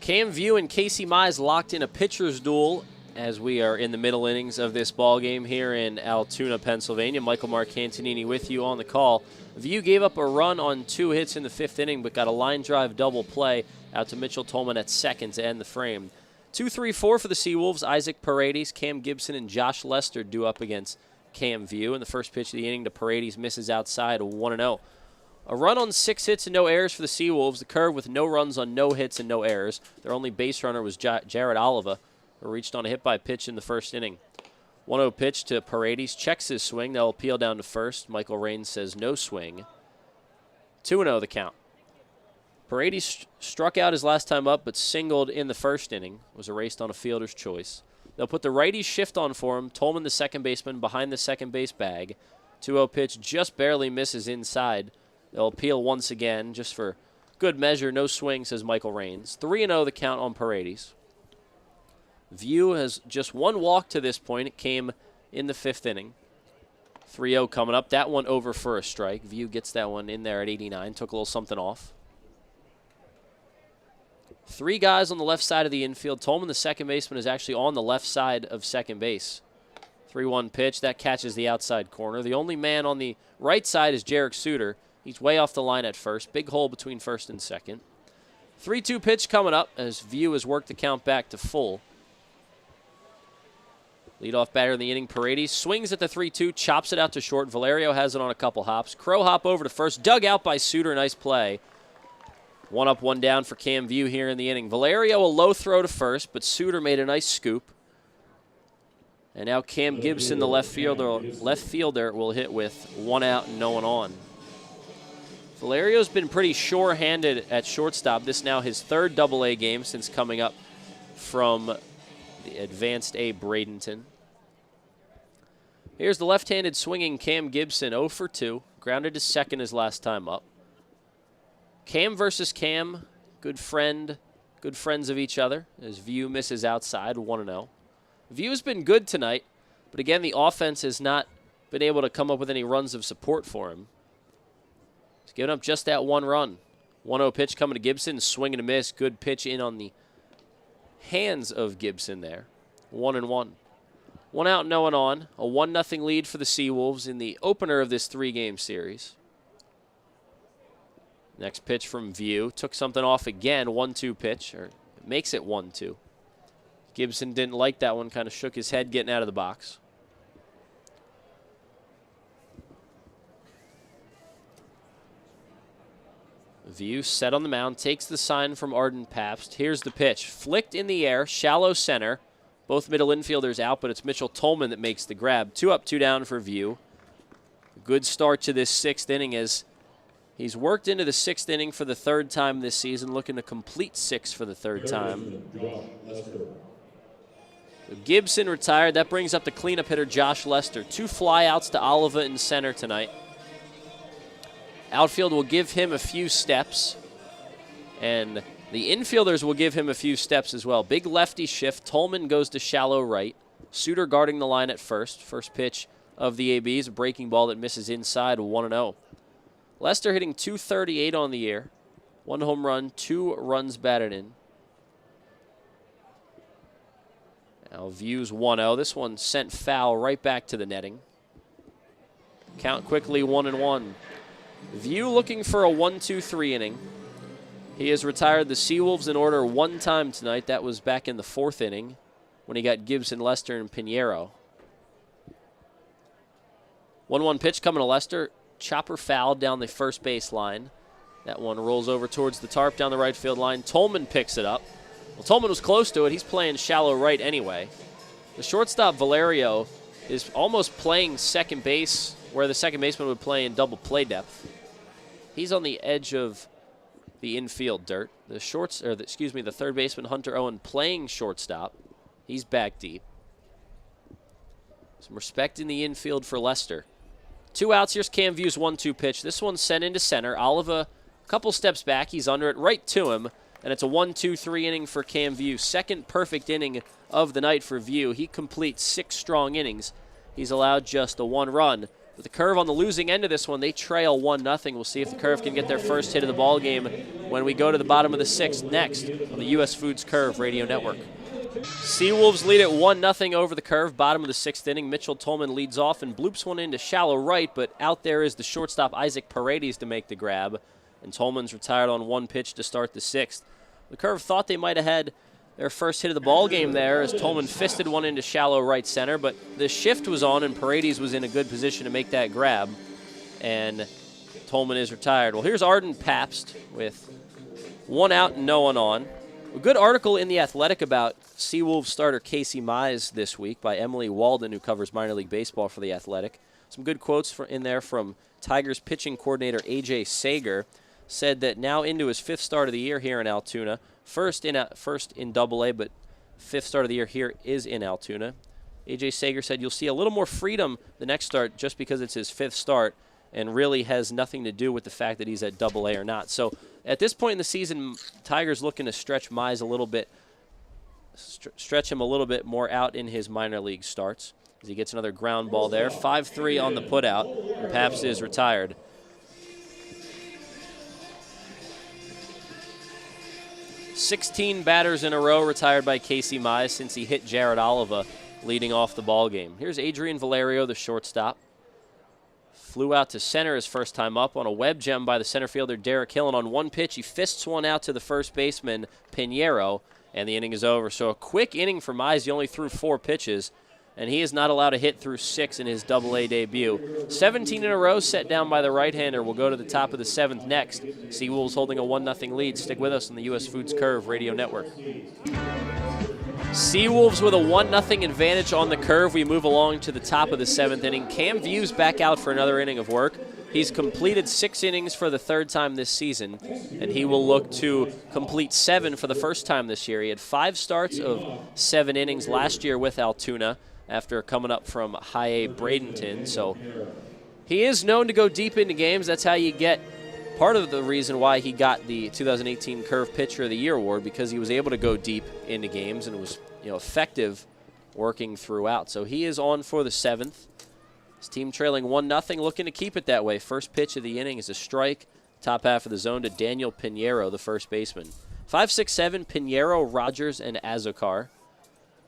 Cam View and Casey Mize locked in a pitcher's duel as we are in the middle innings of this ball game here in Altoona, Pennsylvania. Michael Marcantonini with you on the call. View gave up a run on 2 hits in the 5th inning, but got a line drive double play out to Mitchell Tolman at second to end the frame. 2-3-4 for the Seawolves. Isaac Paredes, Cam Gibson, and Josh Lester due up against Cam View. And the first pitch of the inning to Paredes misses outside, 1-0. A run on 6 hits and no errors for the Seawolves. The Curve with no runs on no hits and no errors. Their only base runner was Jared Oliva, who reached on a hit by pitch in the first inning. 1-0 pitch to Paredes. Checks his swing. They'll appeal down to first. Michael Raines says no swing. 2-0 the count. Paredes struck out his last time up, but singled in the first inning. Was erased on a fielder's choice. They'll put the righty shift on for him. Tolman, the second baseman, behind the second base bag. 2-0 pitch just barely misses inside. They'll appeal once again, just for good measure. No swing, says Michael Raines. 3-0 the count on Paredes. View has just 1 walk to this point. It came in the 5th inning. 3-0 coming up. That one over for a strike. View gets that one in there at 89. Took a little something off. 3 guys on the left side of the infield. Tolman, the second baseman, is actually on the left side of second base. 3-1 pitch. That catches the outside corner. The only man on the right side is Jarek Suter. He's way off the line at first. Big hole between first and second. 3-2 pitch coming up as View has worked the count back to full. Leadoff batter in the inning, Paredes swings at the 3-2, chops it out to short. Valerio has it on a couple hops. Crow hop over to first, dug out by Suter. Nice play. 1 up, 1 down for Cam View here in the inning. Valerio a low throw to first, but Suter made a nice scoop. And now Cam Gibson, the left fielder, will hit with 1 out and no one on. Valerio's been pretty sure-handed at shortstop. This now his 3rd Double-A game since coming up from the Advanced A Bradenton. Here's the left-handed swinging Cam Gibson, 0 for 2. Grounded to second his last time up. Cam versus Cam, good friends of each other, as View misses outside, 1-0. View's been good tonight, but again, the offense has not been able to come up with any runs of support for him. He's given up just that 1 run. 1-0 pitch coming to Gibson, swing and a miss. Good pitch in on the hands of Gibson there. 1-1. 1 out, no one on. A 1-0 lead for the Seawolves in the opener of this 3-game series. Next pitch from View. Took something off again. 1-2 pitch, or makes it 1-2. Gibson didn't like that one, kind of shook his head getting out of the box. View set on the mound, takes the sign from Arden Pabst. Here's the pitch. Flicked in the air, shallow center. Both middle infielders out, but it's Mitchell Tolman that makes the grab. 2 up, 2 down for View. Good start to this 6th inning as he's worked into the 6th inning for the 3rd time this season, looking to complete 6 for the 3rd time. So Gibson retired. That brings up the cleanup hitter, Josh Lester. 2 flyouts to Oliva in center tonight. Outfield will give him a few steps, and the infielders will give him a few steps as well. Big lefty shift. Tolman goes to shallow right. Suter guarding the line at first. First pitch of the ABs, a breaking ball that misses inside, 1-0. Lester hitting .238 on the year. 1 home run, 2 runs batted in. Now View's 1-0. This one sent foul right back to the netting. Count quickly, 1-1. View looking for a 1-2-3 inning. He has retired the Seawolves in order one time tonight. That was back in the 4th inning when he got Gibson, Lester, and Pinheiro. 1-1 pitch coming to Lester. Chopper fouled down the first base line. That one rolls over towards the tarp down the right field line. Tolman picks it up. Well, Tolman was close to it. He's playing shallow right anyway. The shortstop, Valerio, is almost playing second base where the second baseman would play in double play depth. He's on the edge of the infield dirt. The third baseman, Hunter Owen, playing shortstop. He's back deep. Some respect in the infield for Lester. 2 outs. Here's Cam View's 1-2 pitch. This one's sent into center. Oliva, a couple steps back. He's under it, right to him. And it's a 1-2-3 inning for Cam View. Second perfect inning of the night for View. He completes 6 strong innings. He's allowed just a 1 run. With the Curve on the losing end of this one, they trail 1-0. We'll see if the Curve can get their first hit of the ball game when we go to the bottom of the 6th next on the U.S. Foods Curve Radio Network. Seawolves lead at 1-0 over the Curve, bottom of the 6th inning. Mitchell Tolman leads off and bloops one into shallow right, but out there is the shortstop Isaac Paredes to make the grab, and Tolman's retired on 1 pitch to start the 6th. The Curve thought they might have had their first hit of the ball game there as Tolman fisted one into shallow right center, but the shift was on and Paredes was in a good position to make that grab, and Tolman is retired. Well, here's Arden Pabst with 1 out and no one on. A good article in The Athletic about Seawolves starter Casey Mize this week by Emily Walden, who covers minor league baseball for The Athletic. Some good quotes in there from Tigers pitching coordinator A.J. Sager. Said that now into his 5th start of the year here in Altoona. First in AA, but 5th start of the year here is in Altoona. A.J. Sager said you'll see a little more freedom the next start just because it's his 5th start and really has nothing to do with the fact that he's at AA or not. So at this point in the season, Tigers looking to stretch Mize a little bit, stretch him a little bit more out in his minor league starts as he gets another ground ball there. 5-3 on the putout, and Pabst is retired. 16 batters in a row retired by Casey Mize since he hit Jared Oliva leading off the ball game. Here's Adrian Valerio, the shortstop. Flew out to center his first time up on a web gem by the center fielder Derek Hill, and on 1 pitch he fists one out to the first baseman Pinheiro, and the inning is over. So a quick inning for Mize. He only threw 4 pitches, and he is not allowed to hit through 6 in his AA debut. 17 in a row set down by the right-hander. We'll go to the top of the 7th next. Seawolves holding a 1-0 lead. Stick with us on the U.S. Foods Curve Radio Network. Seawolves with a 1-0 advantage on the Curve. We move along to the top of the 7th inning. Cam View's back out for another inning of work. He's completed 6 innings for the 3rd time this season, and he will look to complete 7 for the first time this year. He had 5 starts of 7 innings last year with Altoona after coming up from High A Bradenton. So he is known to go deep into games. That's how you get part of the reason why he got the 2018 Curve Pitcher of the Year award, because he was able to go deep into games and was, effective working throughout. So he is on for the 7th. His team trailing 1-0, looking to keep it that way. First pitch of the inning is a strike, top half of the zone to Daniel Pinheiro, the first baseman. 5, 6, 7, Pinheiro, Rogers, and Azokar.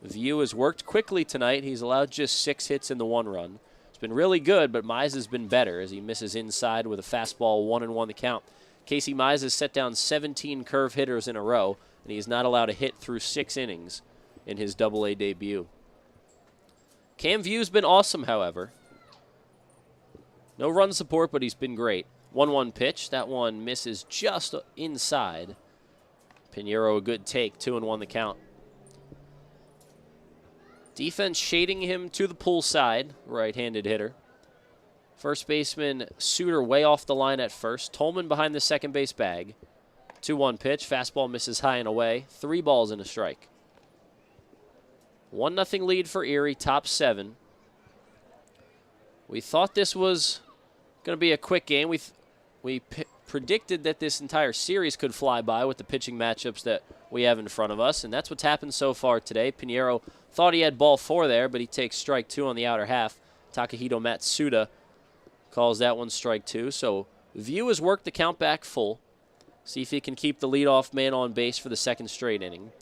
View has worked quickly tonight. He's allowed just 6 hits in the 1 run. It's been really good, but Mize has been better as he misses inside with a fastball, 1-1 the count. Casey Mize has set down 17 Curve hitters in a row, and he is not allowed to hit through 6 innings in his AA debut. Cam View's been awesome, however. No run support, but he's been great. 1-1 pitch. That one misses just inside. Pinheiro a good take, 2-1 the count. Defense shading him to the pull side, right-handed hitter. First baseman Suter way off the line at first. Tolman behind the second base bag. 2-1 pitch. Fastball misses high and away. 3 balls and a strike. 1-0 lead for Erie, top 7. We thought this was going to be a quick game. We predicted that this entire series could fly by with the pitching matchups that we have in front of us, and that's what's happened so far today. Pinheiro thought he had ball 4 there, but he takes strike 2 on the outer half. Takahito Matsuda calls that one strike 2. So View has worked the count back full. See if he can keep the leadoff man on base for the 2nd straight inning.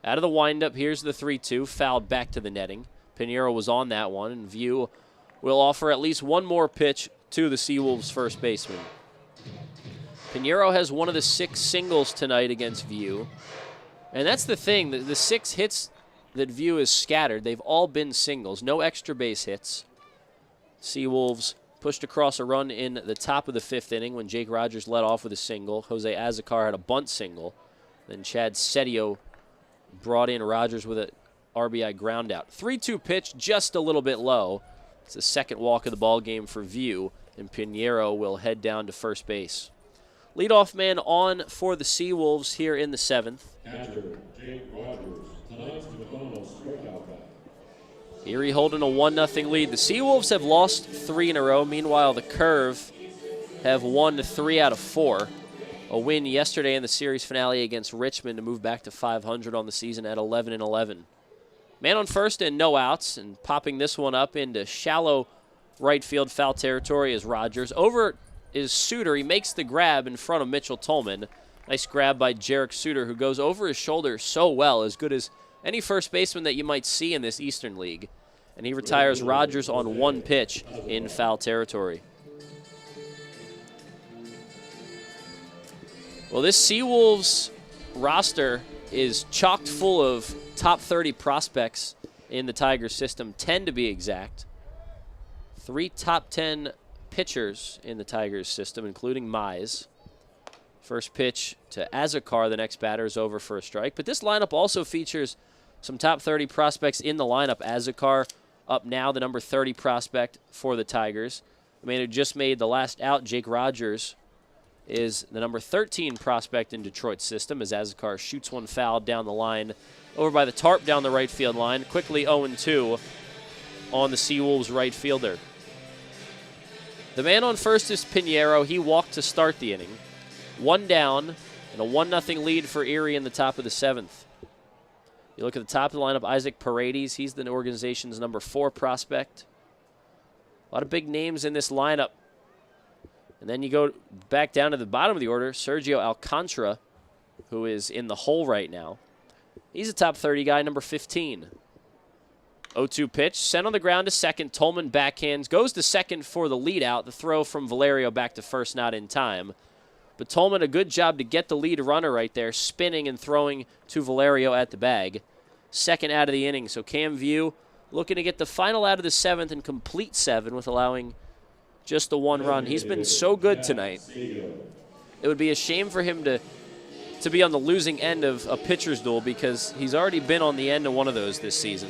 Out of the windup, here's the 3-2, fouled back to the netting. Pinheiro was on that one, and View will offer at least one more pitch to the Seawolves first baseman. Pinheiro has one of the 6 singles tonight against View. And that's the thing, the 6 hits that View has scattered, they've all been singles, no extra base hits. Seawolves pushed across a run in the top of the 5th inning when Jake Rogers led off with a single. Jose Azocar had a bunt single. Then Chad Setio brought in Rogers with an RBI ground out. 3-2 pitch, just a little bit low. It's the second walk of the ball game for View, and Pinheiro will head down to first base. Leadoff man on for the Seawolves here in the 7th. Erie holding a 1-0 lead. The Seawolves have lost 3 in a row. Meanwhile, the Curve have won 3 out of 4. A win yesterday in the series finale against Richmond to move back to 500 on the season at 11-11. Man on first and no outs, and popping this one up into shallow right field foul territory is Rogers. Over is Suter. He makes the grab in front of Mitchell Tolman. Nice grab by Jarek Suter, who goes over his shoulder so well, as good as any first baseman that you might see in this Eastern League. And he retires Rogers on 1 pitch in foul territory. Well, this Seawolves roster is chocked full of top 30 prospects in the Tigers system, 10 to be exact. 3 top 10 pitchers in the Tigers system, including Mize. First pitch to Azocar, the next batter, is over for a strike. But this lineup also features some top 30 prospects in the lineup. Azocar up now, the number 30 prospect for the Tigers. The man who just made the last out, Jake Rogers, is the number 13 prospect in Detroit's system, as Azocar shoots one foul down the line over by the tarp down the right field line. Quickly 0-2 on the Seawolves right fielder. The man on first is Pinheiro. He walked to start the inning. 1 down and a 1-0 lead for Erie in the top of the 7th. You look at the top of the lineup, Isaac Paredes. He's the organization's number 4 prospect. A lot of big names in this lineup. And then you go back down to the bottom of the order, Sergio Alcantara, who is in the hole right now. He's a top 30 guy, number 15. 0-2 pitch, sent on the ground to second. Tolman backhands, goes to second for the lead out. The throw from Valerio back to first, not in time. But Tolman, a good job to get the lead runner right there, spinning and throwing to Valerio at the bag. Second out of the inning, so Cam View looking to get the final out of the 7th and complete 7 with allowing just the 1 run. He's been so good tonight. It would be a shame for him to be on the losing end of a pitcher's duel, because he's already been on the end of one of those this season.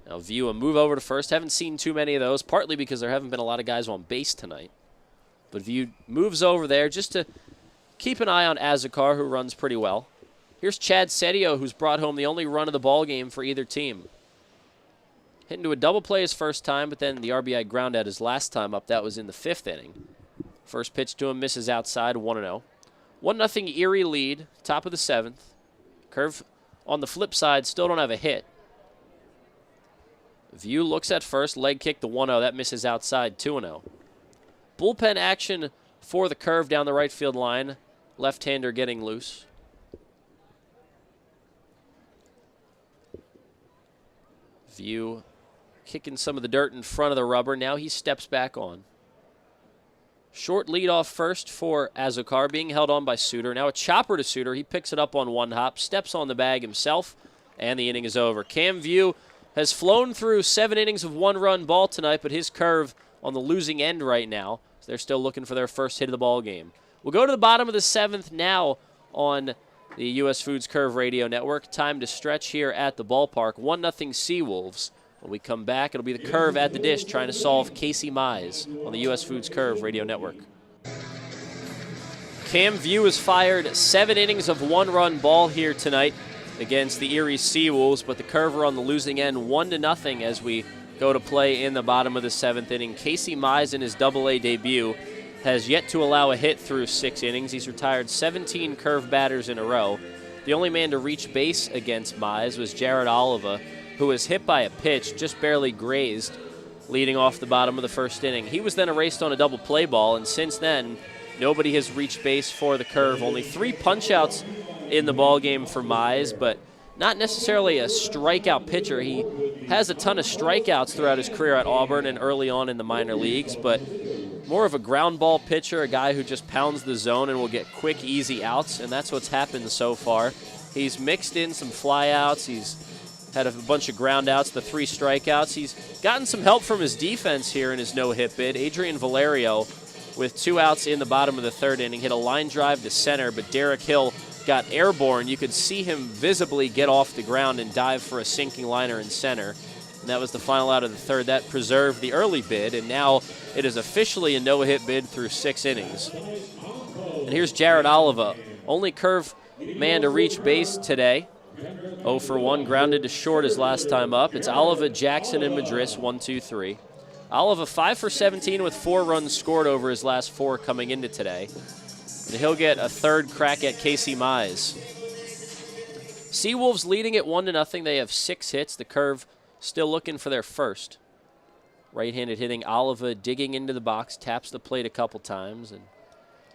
Now View a move over to first. Haven't seen too many of those, partly because there haven't been a lot of guys on base tonight. But View moves over there just to keep an eye on Azocar, who runs pretty well. Here's Chad Setio, who's brought home the only run of the ball game for either team. Hit into a double play his first time, but then the RBI ground out his last time up. That was in the 5th inning. First pitch to him misses outside, 1-0. 1-0 Erie lead, top of the 7th. Curve on the flip side, still don't have a hit. View looks at first, leg kick the 1-0. That misses outside, 2-0. Bullpen action for the Curve down the right field line. Left-hander getting loose. View kicking some of the dirt in front of the rubber. Now he steps back on. Short lead off first for Azocar, being held on by Suter. Now a chopper to Suter. He picks it up on 1 hop, steps on the bag himself, and the inning is over. Cam View has flown through 7 innings of 1-run ball tonight, but his Curve on the losing end right now. So they're still looking for their first hit of the ball game. We'll go to the bottom of the 7th now on the U.S. Foods Curve Radio Network. Time to stretch here at the ballpark. 1-0 Seawolves. When we come back, it'll be the Curve at the dish trying to solve Casey Mize on the U.S. Foods Curve Radio Network. Cam View has fired 7 innings of 1-run ball here tonight against the Erie Seawolves, but the Curve are on the losing end 1-0 as we go to play in the bottom of the 7th inning. Casey Mize in his Double-A debut has yet to allow a hit through 6 innings. He's retired 17 Curve batters in a row. The only man to reach base against Mize was Jared Oliva, who was hit by a pitch, just barely grazed, leading off the bottom of the 1st inning. He was then erased on a double play ball, and since then, nobody has reached base for the Curve. Only 3 punch-outs in the ball game for Mize, but not necessarily a strikeout pitcher. He has a ton of strikeouts throughout his career at Auburn and early on in the minor leagues, but more of a ground ball pitcher, a guy who just pounds the zone and will get quick, easy outs, and that's what's happened so far. He's mixed in some flyouts. He's had a bunch of ground outs, the 3 strikeouts. He's gotten some help from his defense here in his no-hit bid. Adrian Valerio, with 2 outs in the bottom of the 3rd inning, hit a line drive to center, but Derek Hill got airborne. You could see him visibly get off the ground and dive for a sinking liner in center. And that was the final out of the 3rd. That preserved the early bid, and now it is officially a no-hit bid through 6 innings. And here's Jared Oliva, only Curve man to reach base today. 0 for 1, grounded to short his last time up. It's Oliva, Jackson, and Madris, 1, 2, 3. Oliva 5 for 17 with 4 runs scored over his last 4 coming into today. And he'll get a 3rd crack at Casey Mize. Seawolves leading at 1-0. They have 6 hits. The Curve still looking for their first. Right-handed hitting Oliva digging into the box, taps the plate a couple times. And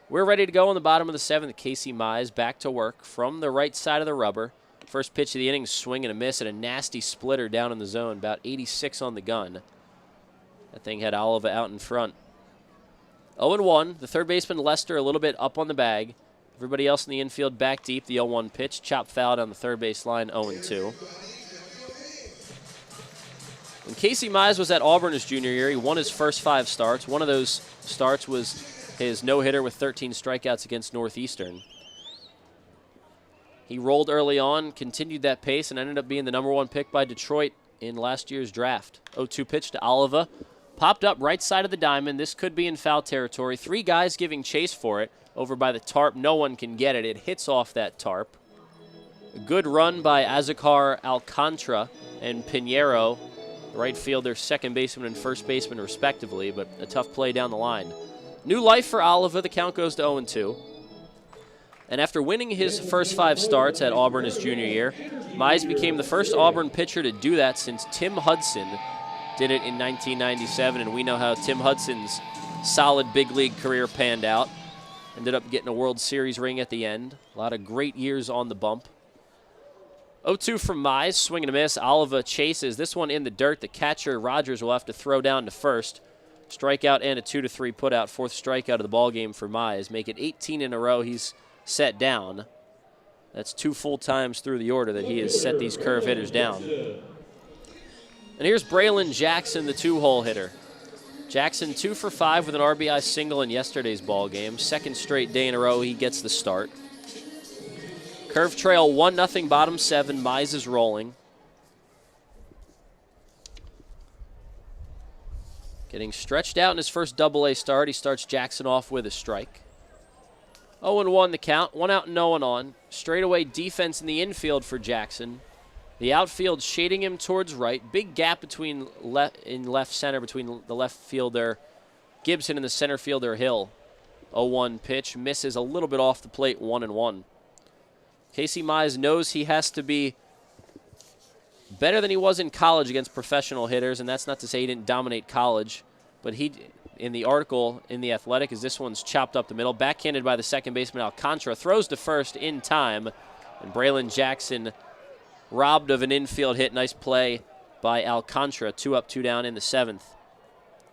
we're ready to go in the bottom of the 7th. Casey Mize back to work from the right side of the rubber. First pitch of the inning, swing and a miss, and a nasty splitter down in the zone, about 86 on the gun. That thing had Oliva out in front. 0-1, the third baseman Lester a little bit up on the bag. Everybody else in the infield back deep. The 0-1 pitch, chop foul down the third base line, 0-2. When Casey Mize was at Auburn his junior year, he won his first 5 starts. One of those starts was his no-hitter with 13 strikeouts against Northeastern. He rolled early on, continued that pace, and ended up being the #1 pick by Detroit in last year's draft. 0-2 pitch to Oliva. Popped up right side of the diamond. This could be in foul territory. 3 guys giving chase for it over by the tarp. No one can get it. It hits off that tarp. A good run by Azacar Alcantara and Pinheiro, right fielder, second baseman, and first baseman respectively, but a tough play down the line. New life for Oliva. The count goes to 0-2. And after winning his first 5 starts at Auburn his junior year, Mize became the first Auburn pitcher to do that since Tim Hudson did it in 1997. And we know how Tim Hudson's solid big league career panned out. Ended up getting a World Series ring at the end. A lot of great years on the bump. 0-2 from Mize, swing and a miss. Oliva chases this one in the dirt. The catcher, Rogers, will have to throw down to first. Strikeout and a 2-3 putout. 4th strikeout of the ballgame for Mize. Make it 18 in a row. He's set down. That's 2 full times through the order that he has set these Curve hitters down. And here's Braylon Jackson, the 2-hole hitter. Jackson 2 for 5 with an RBI single in yesterday's ball game. 2nd straight day in a row he gets the start. Curve trail 1-0 bottom 7. Mize is rolling. Getting stretched out in his first Double-A start. He starts Jackson off with a strike. 0-1 the count, 1 out and no one on. Straightaway defense in the infield for Jackson. The outfield shading him towards right. Big gap between left center between the left fielder Gibson and the center fielder Hill. 0-1 pitch, misses a little bit off the plate, 1-1. Casey Mize knows he has to be better than he was in college against professional hitters, and that's not to say he didn't dominate college, but he, in the article in The Athletic, is this one's chopped up the middle, backhanded by the second baseman Alcantara, throws to first in time, and Braylon Jackson robbed of an infield hit. Nice play by Alcantara, 2 up, 2 down in the 7th.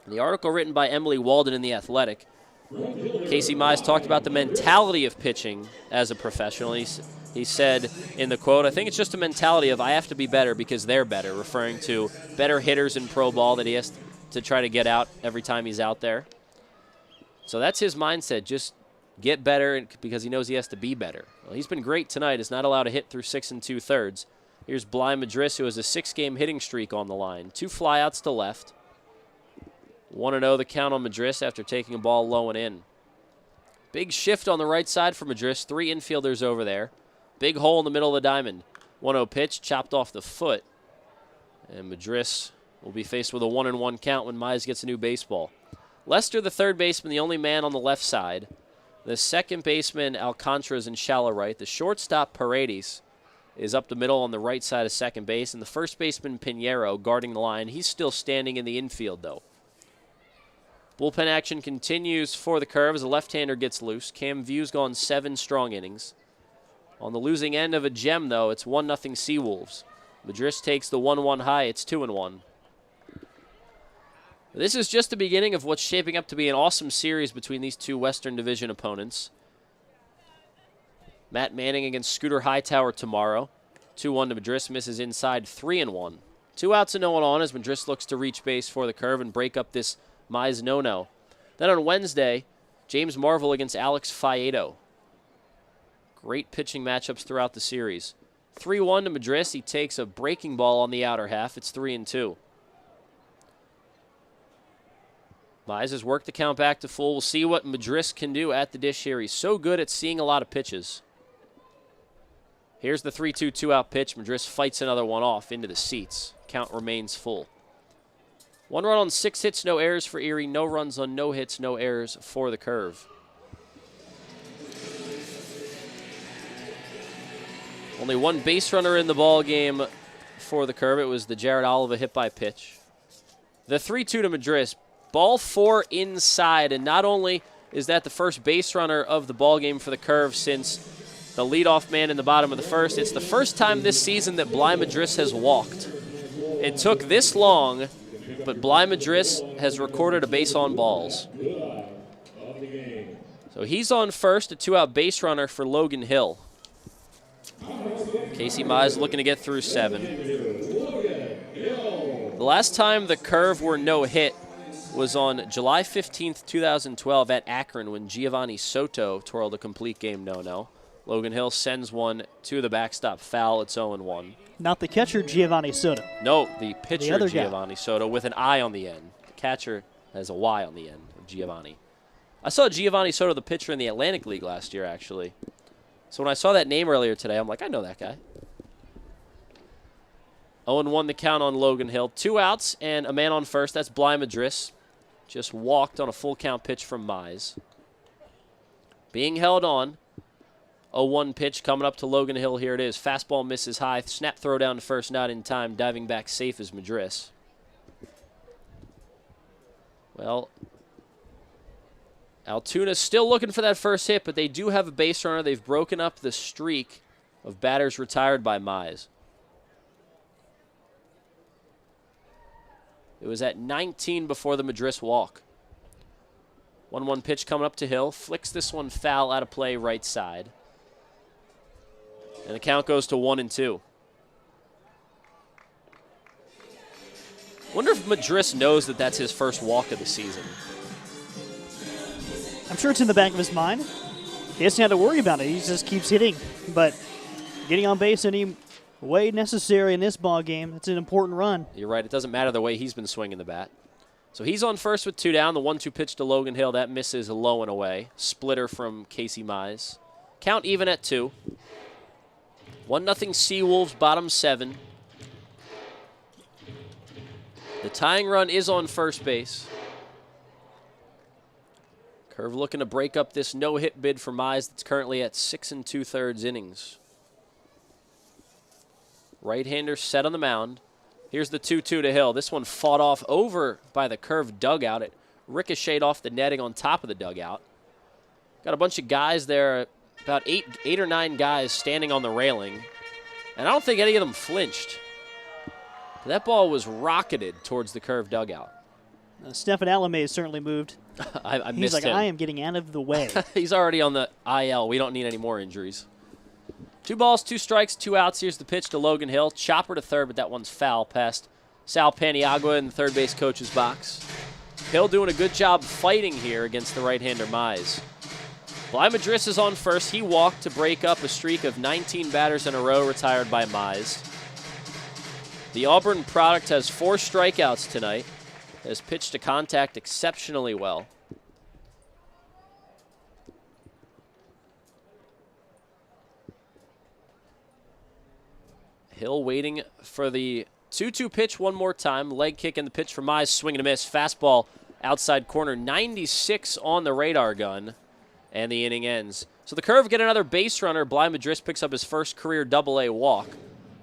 The article written by Emily Walden in The Athletic, Casey Mize talked about the mentality of pitching as a professional. He said in the quote, "I think it's just a mentality of I have to be better because they're better," referring to better hitters in pro ball that he has to try to get out every time he's out there. So that's his mindset, just get better because he knows he has to be better. Well, he's been great tonight. Is not allowed to hit through 6 2/3. Here's Bly Madris, who has a 6-game hitting streak on the line. 2 flyouts to left. 1-0 the count on Madris after taking a ball low and in. Big shift on the right side for Madris. 3 infielders over there. Big hole in the middle of the diamond. 1-0 pitch, chopped off the foot. And Madris will be faced with a 1-1 count when Mize gets a new baseball. Lester, the third baseman, the only man on the left side. The second baseman, Alcantara, is in shallow right. The shortstop, Paredes, is up the middle on the right side of second base. And the first baseman, Pinheiro, guarding the line. He's still standing in the infield, though. Bullpen action continues for the Curve as a left-hander gets loose. Cam View's gone 7 strong innings. On the losing end of a gem, though, it's 1-0 Seawolves. Madris takes the 1-1 high. It's 2-1. This is just the beginning of what's shaping up to be an awesome series between these two Western Division opponents. Matt Manning against Scooter Hightower tomorrow. 2-1 to Madris, misses inside, 3-1. 2 outs and no one on as Madris looks to reach base for the Curve and break up this Mize no-no. Then on Wednesday, James Marvel against Alex Faedo. Great pitching matchups throughout the series. 3-1 to Madris. He takes a breaking ball on the outer half. It's 3-2. Mize has worked the count back to full. We'll see what Madris can do at the dish here. He's so good at seeing a lot of pitches. Here's the 3-2 two-out pitch. Madris fights another one off into the seats. Count remains full. 1 run on 6 hits, no errors for Erie. No runs on no hits, no errors for the Curve. Only 1 base runner in the ball game for the Curve. It was the Jared Oliva hit-by pitch. The 3-2 to Madris. Ball 4 inside, and not only is that the first base runner of the ball game for the Curve since the leadoff man in the bottom of the first, it's the first time this season that Bly Madris has walked. It took this long, but Bly Madris has recorded a base on balls. So he's on first, a 2-out base runner for Logan Hill. Casey Mize looking to get through 7. The last time the Curve were no-hit was on July 15th, 2012 at Akron when Giovanni Soto twirled a complete game no-no. Logan Hill sends one to the backstop foul. It's 0-1. Not the catcher, Giovanni Soto. No, the pitcher, other Giovanni Soto, with an I on the end. The catcher has a Y on the end of Giovanni. I saw Giovanni Soto, the pitcher, in the Atlantic League last year, actually. So when I saw that name earlier today, I'm like, I know that guy. 0-1 the count on Logan Hill. 2 outs and a man on first. That's Bly Madris. Just walked on a full count pitch from Mize. Being held on. 0-1 pitch coming up to Logan Hill. Here it is. Fastball misses high. Snap throw down to first, not in time. Diving back safe is Madris. Well, Altoona still looking for that first hit, but they do have a base runner. They've broken up the streak of batters retired by Mize. It was at 19 before the Madris walk. 1-1 pitch coming up to Hill. Flicks this one foul out of play right side. And the count goes to 1-2. Wonder if Madris knows that that's his first walk of the season. I'm sure it's in the back of his mind. He doesn't have to worry about it. He just keeps hitting. But getting on base any way necessary in this ball game, it's an important run. You're right. It doesn't matter the way he's been swinging the bat. So he's on first with 2 down. The 1-2 pitch to Logan Hill. That misses low and away. Splitter from Casey Mize. Count even at 2. 1-0 Seawolves, bottom 7. The tying run is on first base. Curve looking to break up this no-hit bid for Mize that's currently at 6 2/3 innings. Right-hander set on the mound. Here's the 2-2 to Hill. This one fought off over by the Curve dugout. It ricocheted off the netting on top of the dugout. Got a bunch of guys there, about eight or 9 guys standing on the railing. And I don't think any of them flinched. That ball was rocketed towards the Curve dugout. Stephen Alamay has certainly moved. I He's missed like, him. I am getting out of the way. He's already on the IL. We don't need any more injuries. 2 balls, 2 strikes, 2 outs. Here's the pitch to Logan Hill. Chopper to third, but that one's foul past Sal Paniagua in the third base coach's box. Hill doing a good job fighting here against the right-hander Mize. Bly Madris is on first. He walked to break up a streak of 19 batters in a row retired by Mize. The Auburn product has 4 strikeouts tonight. Has pitched to contact exceptionally well. Hill waiting for the 2-2 pitch one more time. Leg kick in the pitch for Mize. Swing and a miss. Fastball outside corner. 96 on the radar gun. And the inning ends. So the Curve get another base runner. Bly Madris picks up his first career Double-A walk.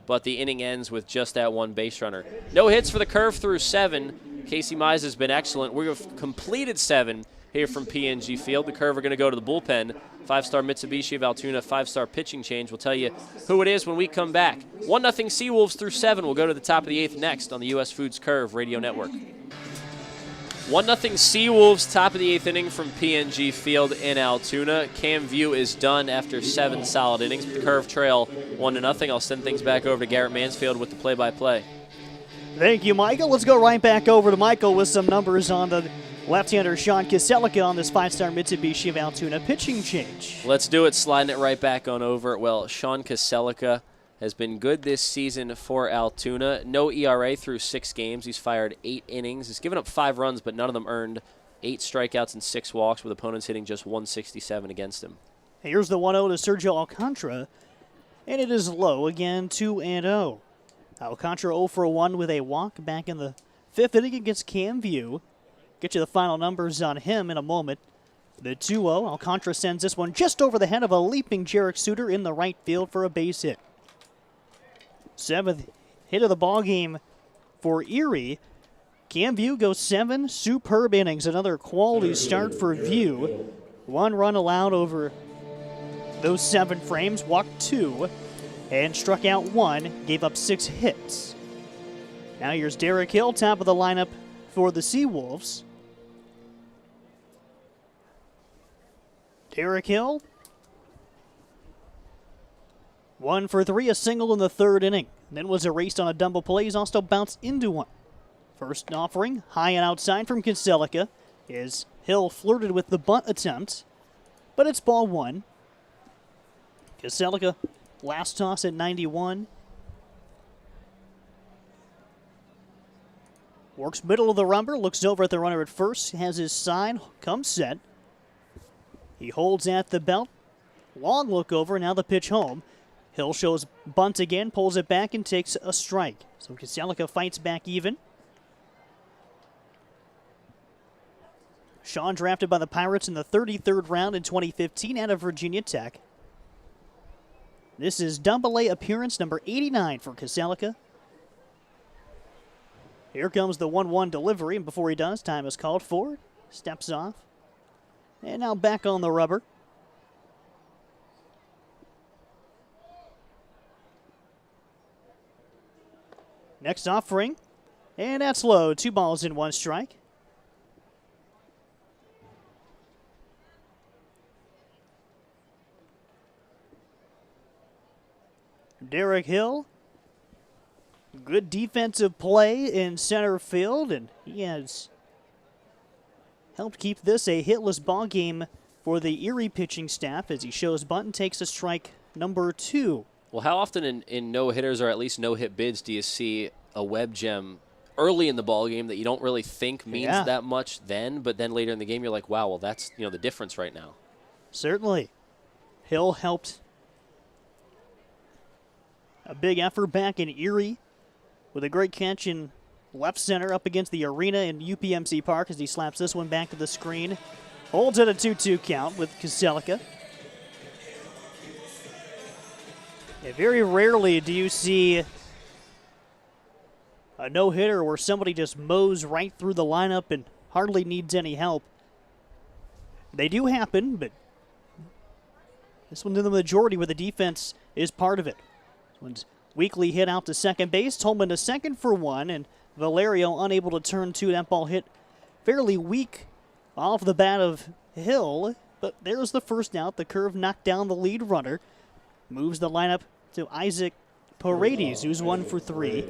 But the inning ends with just that one base runner. No hits for the Curve through 7. Casey Mize has been excellent. We've completed 7 here from PNG Field. The Curve are going to go to the bullpen. 5-star Mitsubishi of Altoona, 5-star pitching change. We'll tell you who it is when we come back. 1-0 Seawolves through 7. We'll go to the top of the 8th next on the U.S. Foods Curve Radio Network. 1-0 Seawolves, top of the 8th inning from PNG Field in Altoona. Cam View is done after 7 solid innings. The Curve trail 1-0. I'll send things back over to Garrett Mansfield with the play-by-play. Thank you, Michael. Let's go right back over to Michael with some numbers on the left-hander Sean Kaselica on this 5-star Mitsubishi of Altoona pitching change. Let's do it, sliding it right back on over. Well, Sean Kaselica has been good this season for Altoona. No ERA through 6 games. He's fired 8 innings. He's given up 5 runs, but none of them earned. 8 strikeouts and 6 walks, with opponents hitting just 167 against him. Here's the 1-0 to Sergio Alcantara, and it is low again, 2-0. Alcantara 0 for 1 with a walk back in the 5th inning against Cam View. Get you the final numbers on him in a moment. The 2-0, Alcantara sends this one just over the head of a leaping Jarek Suter in the right field for a base hit. 7th hit of the ball game for Erie. Cam View goes 7 superb innings. Another quality start for View. 1 run allowed over those 7 frames, walked 2, and struck out 1, gave up 6 hits. Now here's Derek Hill, top of the lineup for the Seawolves. Derek Hill, 1 for 3, a single in the 3rd inning. Then was erased on a double play. He's also bounced into one. First offering, high and outside from Kaselica, is Hill flirted with the bunt attempt, but it's ball 1. Kaselica, last toss at 91. Works middle of the rubber, looks over at the runner at first, has his sign, comes set. He holds at the belt. Long look over, now the pitch home. Hill shows bunt again, pulls it back, and takes a strike. So Kaselica fights back even. Sean drafted by the Pirates in the 33rd round in 2015 out of Virginia Tech. This is Double-A appearance number 89 for Kaselica. Here comes the 1-1 delivery, and before he does, time is called for. Steps off. And now back on the rubber. Next offering, and that's low. 2 balls in 1 strike. Derek Hill, good defensive play in center field, and he has helped keep this a hitless ball game for the Erie pitching staff as he shows bunt and takes a strike number 2. Well, how often in no-hitters or at least no-hit bids do you see a web gem early in the ball game that you don't really think means that much then, but then later in the game you're like, wow, well, that's the difference right now. Certainly. Hill helped a big effort back in Erie with a great catch in left center up against the arena in UPMC Park as he slaps this one back to the screen. Holds it a 2-2 count with Kaselica. And very rarely do you see a no-hitter where somebody just mows right through the lineup and hardly needs any help. They do happen, but this one's in the majority where the defense is part of it. This one's weakly hit out to second base. Tolman to second for 1, and Valerio unable to turn 2. That ball hit fairly weak off the bat of Hill, but there's the first out. The Curve knocked down the lead runner. Moves the lineup to Isaac Paredes, who's 1 for 3.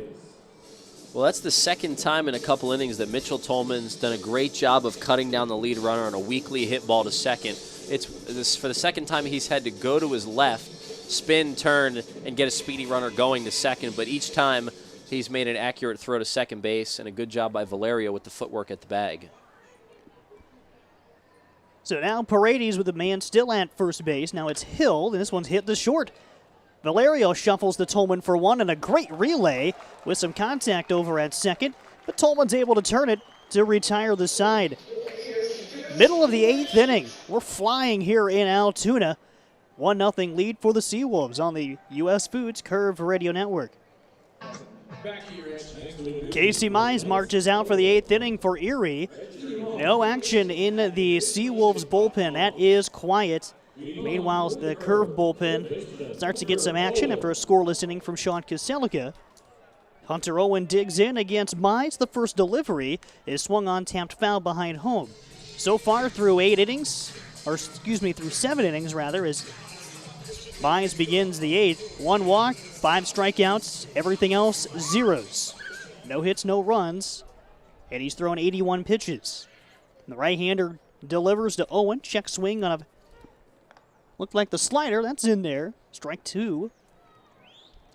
Well, that's the second time in a couple innings that Mitchell Tolman's done a great job of cutting down the lead runner on a weakly hit ball to second. It's for the second time he's had to go to his left, spin, turn, and get a speedy runner going to second, but each time he's made an accurate throw to second base, and a good job by Valerio with the footwork at the bag. So now Paredes with the man still at first base. Now it's Hill, and this one's hit to short. Valerio shuffles to Tolman for 1, and a great relay with some contact over at second, but Tolman's able to turn it to retire the side. Middle of the 8th inning. We're flying here in Altoona. 1-0 lead for the Seawolves on the U.S. Foods Curve Radio Network. Casey Mize marches out for the 8th inning for Erie. No action in the Seawolves bullpen. That is quiet. Meanwhile, the Curve bullpen starts to get some action after a scoreless inning from Sean Kaselica. Hunter Owen digs in against Mize. The first delivery is swung on, tapped foul behind home. So far through 8 innings, or through 7 innings rather, as Mize begins the 8th. 1 walk, 5 strikeouts, everything else zeros. No hits, no runs, and he's thrown 81 pitches. The right-hander delivers to Owen. Check swing on a, looked like the slider. That's in there. Strike 2.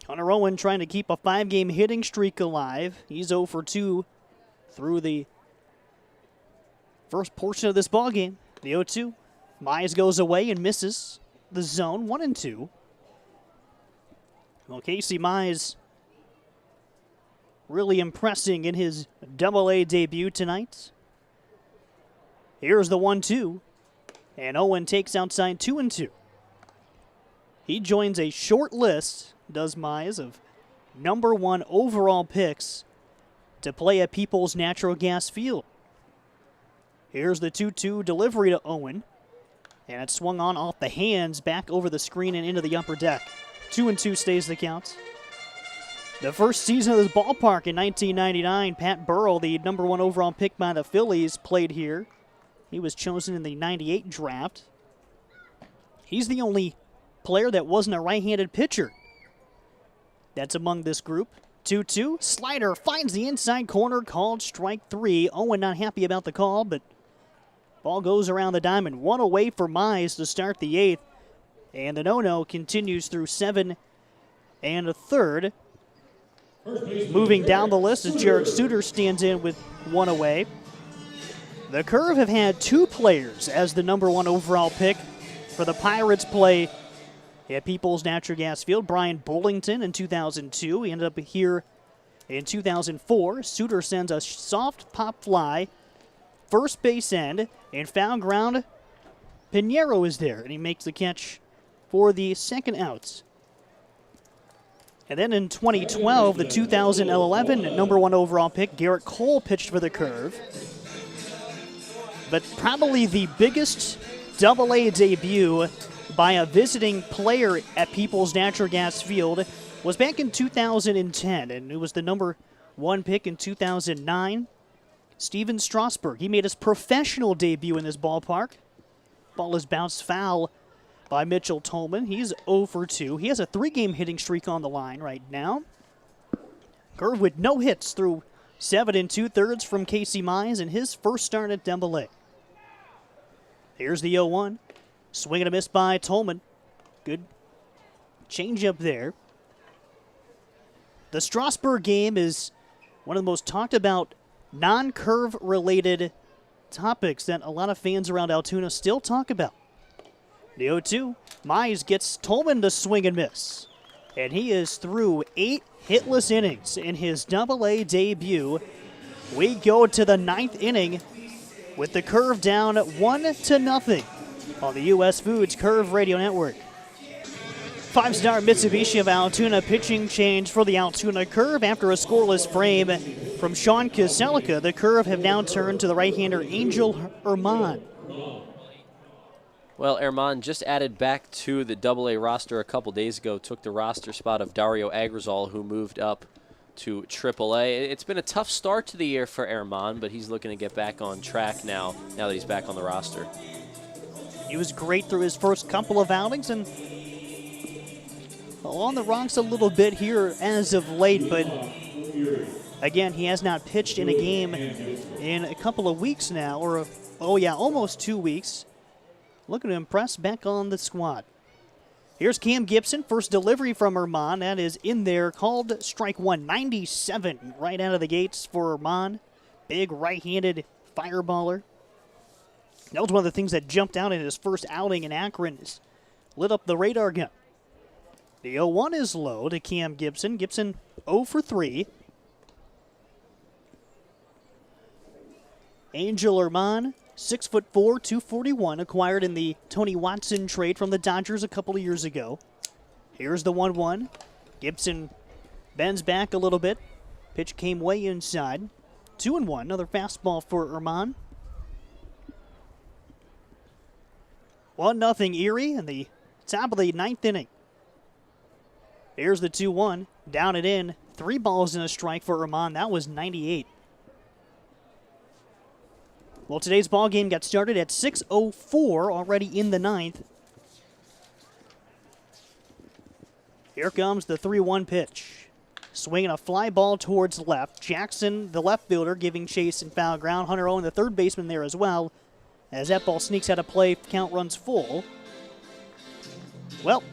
Hunter Owen trying to keep a 5-game hitting streak alive. He's 0 for 2 through the first portion of this ballgame. The 0-2. Mize goes away and misses the zone. 1-2. Well, Casey Mize really impressing in his Double-A debut tonight. Here's the 1-2. And Owen takes outside 2-2. He joins a short list, does Mize, of number 1 overall picks to play at Peoples Natural Gas Field. Here's the 2-2 delivery to Owen. And it's swung on off the hands, back over the screen and into the upper deck. 2-2 stays the count. The first season of this ballpark in 1999, Pat Burrell, the number 1 overall pick by the Phillies, played here. He was chosen in the 98 draft. He's the only player that wasn't a right-handed pitcher that's among this group. 2-2, slider finds the inside corner, called strike 3. Owen not happy about the call, but ball goes around the diamond. 1 away for Mize to start the 8th. And the no-no continues through 7 1/3. Moving down the list as Jarek Suter stands in with 1 away. The Curve have had 2 players as the number 1 overall pick for the Pirates play at Peoples Natural Gas Field. Brian Bullington in 2002. He ended up here in 2004. Suter sends a soft pop fly, first base end, and foul ground. Pinheiro is there, and he makes the catch for the second out. And then in 2012, the 2011 number 1 overall pick, Garrett Cole, pitched for the Curve. But probably the biggest Double-A debut by a visiting player at Peoples Natural Gas Field was back in 2010, and it was the number 1 pick in 2009. Steven Strasburg. He made his professional debut in this ballpark. Ball is bounced foul by Mitchell Tolman. He's 0 for 2. He has a 3-game hitting streak on the line right now. Curve with no hits through 7 2/3 from Casey Mize in his first start at Double-A. Here's the 0-1. Swing and a miss by Tolman. Good changeup there. The Strasburg game is one of the most talked about non-Curve related topics that a lot of fans around Altoona still talk about. The 0-2. Mize gets Tolman to swing and miss. And he is through 8 hitless innings in his Double-A debut. We go to the 9th inning with the Curve down 1-0 on the U.S. Foods Curve Radio Network. 5-star Mitsubishi of Altoona pitching change for the Altoona Curve after a scoreless frame from Sean Kaselica. The Curve have now turned to the right-hander Angel Herman. Well, Herman just added back to the Double-A roster a couple days ago, took the roster spot of Dario Agrizal, who moved up to Triple-A. It's been a tough start to the year for Herman, but he's looking to get back on track now that he's back on the roster. He was great through his first couple of outings and on the rocks a little bit here as of late, but again, he has not pitched in a game in a couple of weeks now, or almost 2 weeks. Looking to impress back on the squad. Here's Cam Gibson, first delivery from Herman. That is in there, called strike 1. 97 right out of the gates for Herman. Big right-handed fireballer. That was one of the things that jumped out in his first outing in Akron. Lit up the radar gun. The 0-1 is low to Cam Gibson. Gibson 0 for 3. Angel Herman, 6'4", 241, acquired in the Tony Watson trade from the Dodgers a couple of years ago. Here's the 1-1. Gibson bends back a little bit, Pitch came way inside. 2-1, another fastball for Herman. 1-0 Erie in the top of the 9th inning. Here's the 2-1, down and in. 3 balls and a strike for Herman. That was 98. Well, today's ball game got started at 6:04, already in the 9th. Here comes the 3-1 pitch. Swinging a fly ball towards left. Jackson, the left fielder, giving chase and foul ground. Hunter Owen, the third baseman, there as well. As that ball sneaks out of play, count runs full. Well,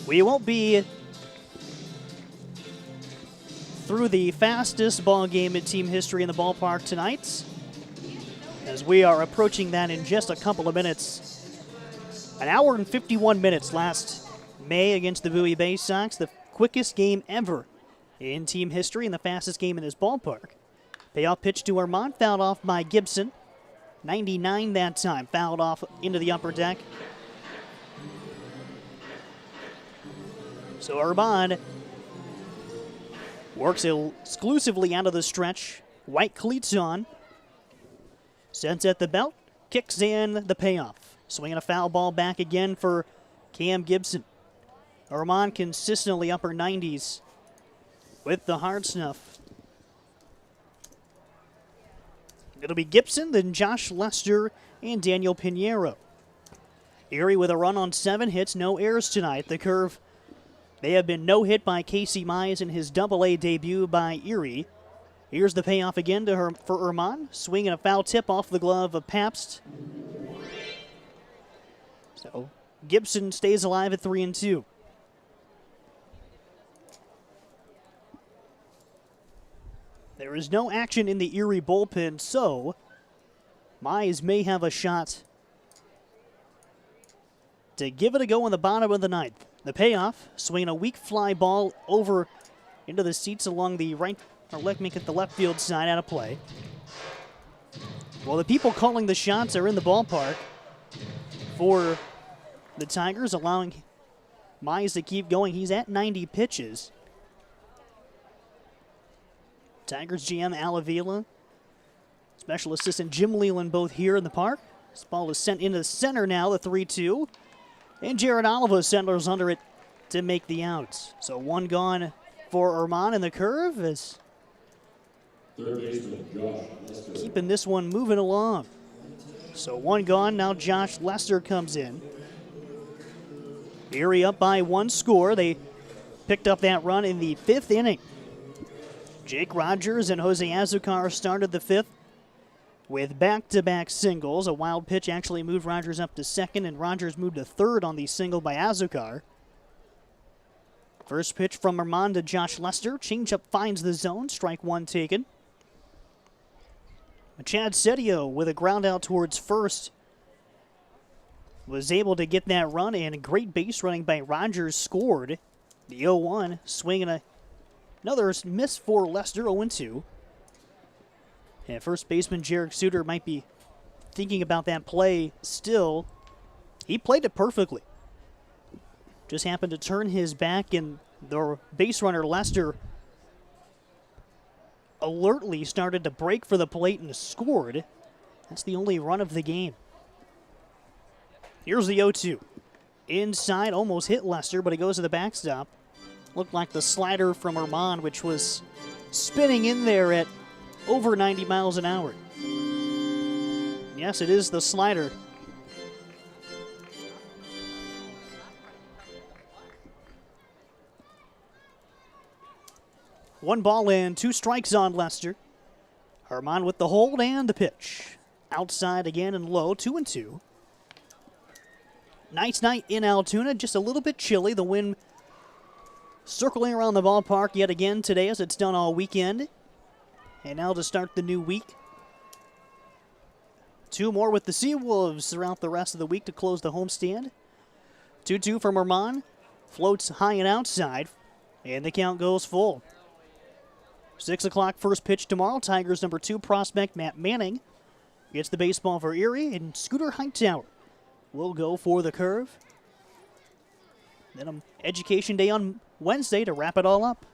we won't be through the fastest ball game in team history in the ballpark tonight, as we are approaching that in just a couple of minutes. An hour and 51 minutes last May against the Bowie Bay Sox, the quickest game ever in team history and the fastest game in this ballpark. Payoff pitch to Herman, fouled off by Gibson. 99 that time, fouled off into the upper deck. So Herman works exclusively out of the stretch. White cleats on. Sends at the belt, kicks in the payoff. Swinging a foul ball back again for Cam Gibson. Herman consistently upper 90s with the hard snuff. It'll be Gibson, then Josh Lester, and Daniel Pinheiro. Erie with a run on 7 hits, no errors tonight. The Curve, they have been no hit by Casey Mize in his Double-A debut by Erie. Here's the payoff again for Herman. Swinging a foul tip off the glove of Pabst. So Gibson stays alive at 3-2. There is no action in the Erie bullpen, so Mize may have a shot to give it a go in the bottom of the 9th. The payoff, swinging a weak fly ball over into the seats along the right, or make it the left field side, out of play. Well, the people calling the shots are in the ballpark for the Tigers, allowing Mize to keep going. He's at 90 pitches. Tigers GM Al Avila, special assistant Jim Leland, both here in the park. This ball is sent into the center now, the 3-2. And Jared Oliva settlers under it to make the outs. So 1 gone for Herman in the Curve, as keeping this one moving along. So 1 gone, now Josh Lester comes in. Erie up by 1 score. They picked up that run in the 5th inning. Jake Rogers and Jose Azucar started the 5th with back-to-back singles. A wild pitch actually moved Rogers up to 2nd, and Rogers moved to 3rd on the single by Azucar. First pitch from Herman to Josh Lester. Changeup finds the zone. Strike 1 taken. Chad Sedio with a ground out towards first was able to get that run, and great base running by Rogers scored. The 0-1, swinging another miss for Lester, 0-2. And first baseman Jarek Suter might be thinking about that play still. He played it perfectly. Just happened to turn his back, and the base runner Lester alertly started to break for the plate and scored. That's the only run of the game. Here's the 0-2. Inside, almost hit Lester, but he goes to the backstop. Looked like the slider from Herman, which was spinning in there at over 90 miles an hour. Yes, it is the slider. One ball and 2 strikes on Lester. Herman with the hold and the pitch. Outside again and low, 2-2. Nice night in Altoona, just a little bit chilly. The wind circling around the ballpark yet again today, as it's done all weekend. And now to start the new week. 2 more with the Seawolves throughout the rest of the week to close the homestand. 2-2 from Herman. Floats high and outside. And the count goes full. 6 o'clock first pitch tomorrow. Tigers number 2 prospect Matt Manning gets the baseball for Erie, and Scooter Hightower will go for the Curve. Then Education Day on Wednesday to wrap it all up.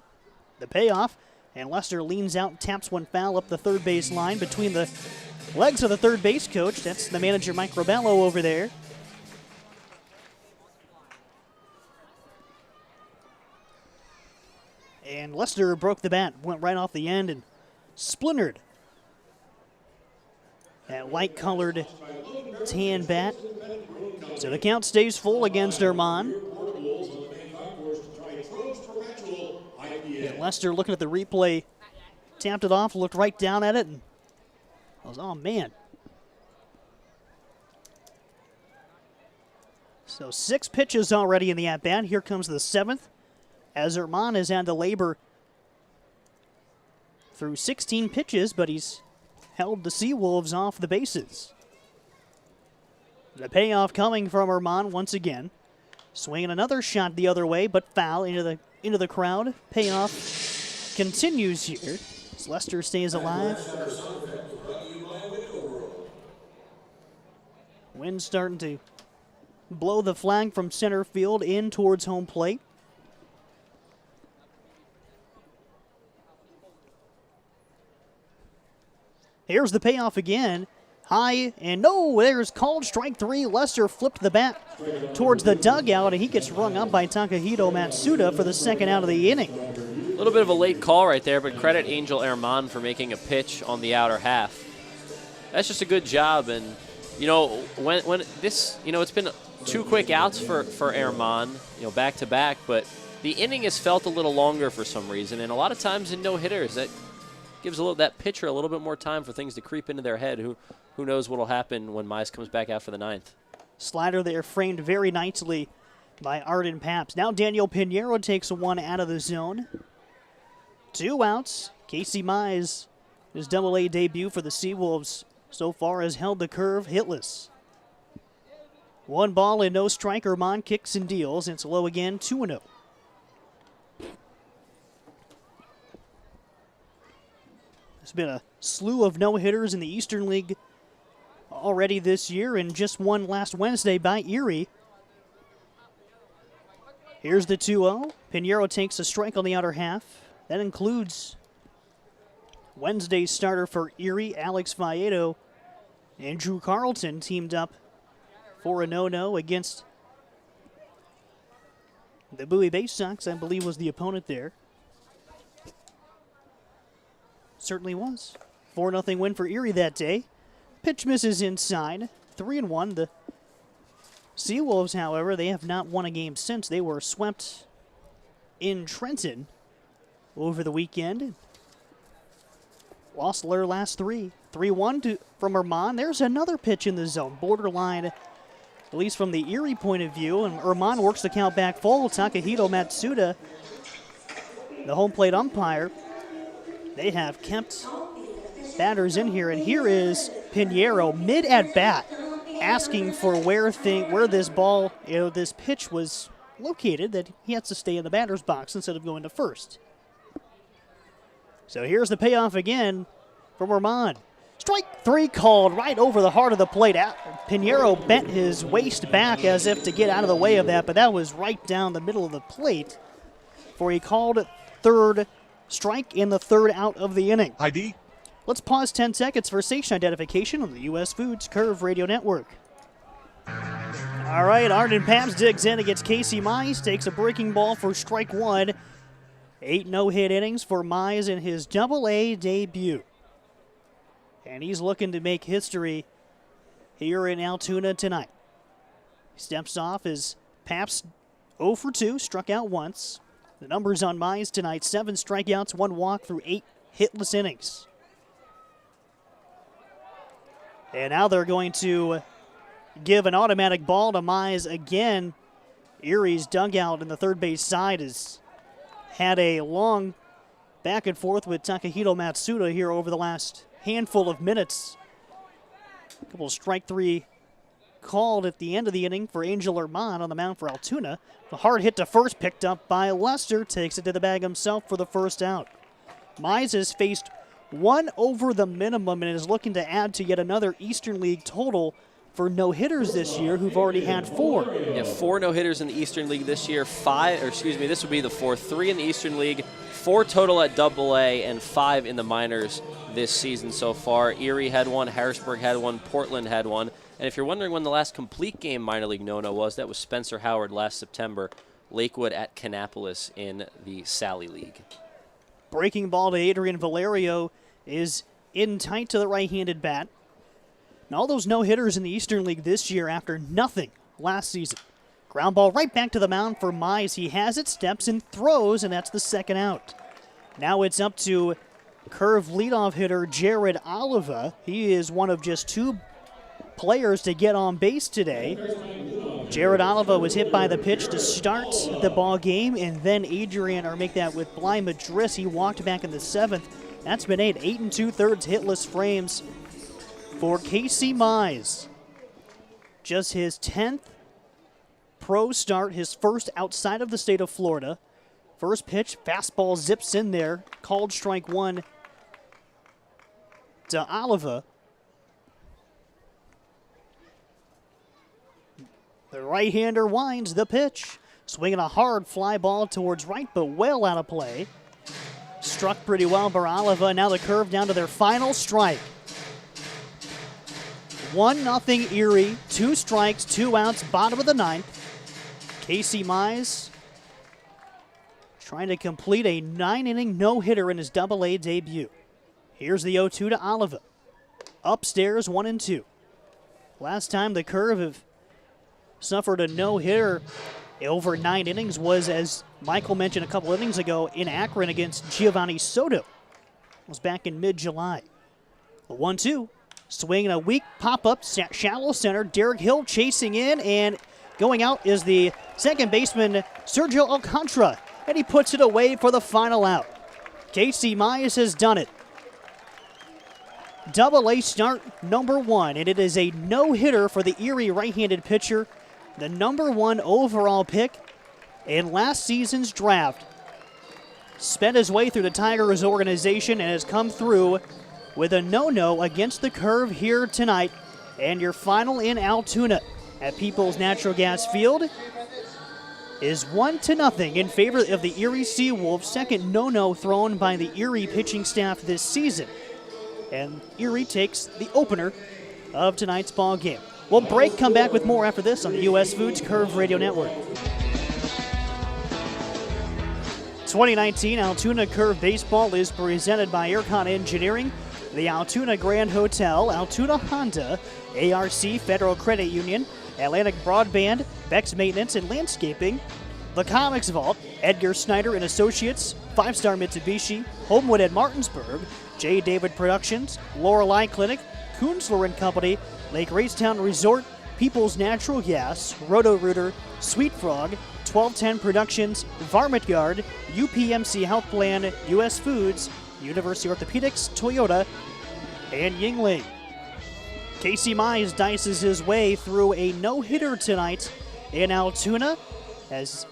The payoff, And Lester leans out and taps one foul up the third base line between the legs of the third base coach. That's the manager, Mike Robello, over there. And Lester broke the bat, went right off the end and splintered that light-colored tan bat. So the count stays full against Herman. And Lester, looking at the replay, tapped it off, looked right down at it, and was, oh man. So 6 pitches already in the at-bat. Here comes the 7th, as Herman has had to labor through 16 pitches, but he's held the Seawolves off the bases. The payoff coming from Herman once again. Swinging another shot the other way, but foul into the crowd. Payoff continues here as Lester stays alive. Wind starting to blow the flag from center field in towards home plate. Here's the payoff again. High, and no, there's called strike 3. Lester flipped the bat towards the dugout, and he gets rung up by Takahito Matsuda for the second out of the inning. A little bit of a late call right there, but credit Angel Herman for making a pitch on the outer half. That's just a good job, and, you know, when this, you know, it's been 2 quick outs for Herman, you know, back-to-back, but the inning has felt a little longer for some reason, and a lot of times in no-hitters, that gives that pitcher a little bit more time for things to creep into their head. Who knows what will happen when Mize comes back out for the 9th. Slider there framed very nicely by Arden Paps. Now Daniel Pinheiro takes one out of the zone. 2 outs. Casey Mize, his Double-A debut for the Seawolves, so far has held the curve hitless. 1 ball and no strike. Herman kicks and deals. It's low again, 2-0. There's been a slew of no-hitters in the Eastern League already this year, and just one last Wednesday by Erie. Here's the 2-0. Pinheiro takes a strike on the outer half. That includes Wednesday's starter for Erie, Alex Valledo, and Drew Carlton teamed up for a no-no against the Bowie Bay Sox, I believe was the opponent there. Certainly was. 4-0 win for Erie that day. Pitch misses inside. 3-1. The Seawolves, however, they have not won a game since. They were swept in Trenton over the weekend. Lost their last 3. 3-1 from Herman. There's another pitch in the zone. Borderline, at least from the Erie point of view. And Herman works the count back full. Takahito Matsuda, the home plate umpire, they have kept batters in here, and here is Pinheiro mid at bat, asking for where this ball, this pitch was located, that he has to stay in the batter's box instead of going to first. So here's the payoff again from Herman. Strike 3 called right over the heart of the plate. Pinheiro bent his waist back as if to get out of the way of that, but that was right down the middle of the plate for he called third strike in the 3rd out of the inning. ID. Let's pause 10 seconds for station identification on the U.S. Foods Curve Radio Network. All right, Arden Paps digs in against Casey Mize, takes a breaking ball for strike 1. 8 no-hit innings for Mize in his Double-A debut. And he's looking to make history here in Altoona tonight. He steps off as Paps 0 for 2, struck out once. The numbers on Mize tonight: 7 strikeouts, 1 walk through 8 hitless innings. And now they're going to give an automatic ball to Mize again. Erie's dugout in the third base side has had a long back and forth with Takahito Matsuda here over the last handful of minutes. A couple of strike 3 called at the end of the inning for Angel Herman on the mound for Altoona. The hard hit to first picked up by Lester, takes it to the bag himself for the first out. Mize has faced 1 over the minimum and is looking to add to yet another Eastern League total for no-hitters this year who've already had 4. Yeah, 4 no-hitters in the Eastern League this year. This would be the 4th. 3 in the Eastern League, 4 total at AA, and 5 in the minors this season so far. Erie had 1, Harrisburg had 1, Portland had 1. And if you're wondering when the last complete game minor league no-no was, that was Spencer Howard last September. Lakewood at Kannapolis in the Sally League. Breaking ball to Adrian Valerio is in tight to the right-handed bat. And all those no-hitters in the Eastern League this year after nothing last season. Ground ball right back to the mound for Mize. He has it, steps and throws, and that's the second out. Now it's up to Curve leadoff hitter Jared Oliva. He is one of just 2 players to get on base today. Jared Oliva was hit by the pitch to start the ball game, and then make that with Bly Madris. He walked back in the 7th. That's been 8 2/3 hitless frames for Casey Mize. Just his 10th pro start, his first outside of the state of Florida. First pitch, fastball zips in there, called strike 1 to Oliva. The right-hander winds the pitch. Swinging a hard fly ball towards right, but well out of play. Struck pretty well by Oliva. Now the Curve down to their final strike. 1-0 Erie. 2 strikes, 2 outs, bottom of the 9th. Casey Mize trying to complete a 9-inning no-hitter in his AA debut. Here's the 0-2 to Oliva. Upstairs, 1-2. Last time the Curve have suffered a no-hitter over 9 innings was, as Michael mentioned a couple innings ago, in Akron against Giovanni Soto. It was back in mid-July. The 1-2, swinging a weak pop-up, shallow center. Derek Hill chasing in, and going out is the second baseman, Sergio Alcantara, and he puts it away for the final out. Casey Mize has done it. AA start number 1, and it is a no-hitter for the Erie right-handed pitcher. The number 1 overall pick in last season's draft. Spent his way through the Tigers organization and has come through with a no-no against the Curve here tonight. And your final in Altoona at Peoples Natural Gas Field is 1-0 in favor of the Erie Seawolves. Second no-no thrown by the Erie pitching staff this season. And Erie takes the opener of tonight's ball game. We'll break, come back with more after this on the U.S. Foods Curve Radio Network. 2019 Altoona Curve Baseball is presented by Aircon Engineering, the Altoona Grand Hotel, Altoona Honda, ARC Federal Credit Union, Atlantic Broadband, Beck's Maintenance and Landscaping, The Comics Vault, Edgar Snyder and Associates, 5-Star Mitsubishi, Homewood at Martinsburg, J. David Productions, Lorelei Clinic, Kunzler and Company, Lake Racetown Resort, Peoples Natural Gas, Roto-Rooter, Sweet Frog, 1210 Productions, Varmint Guard, UPMC Health Plan, U.S. Foods, University Orthopedics, Toyota, and Yingling. Casey Mize dices his way through a no-hitter tonight in Altoona as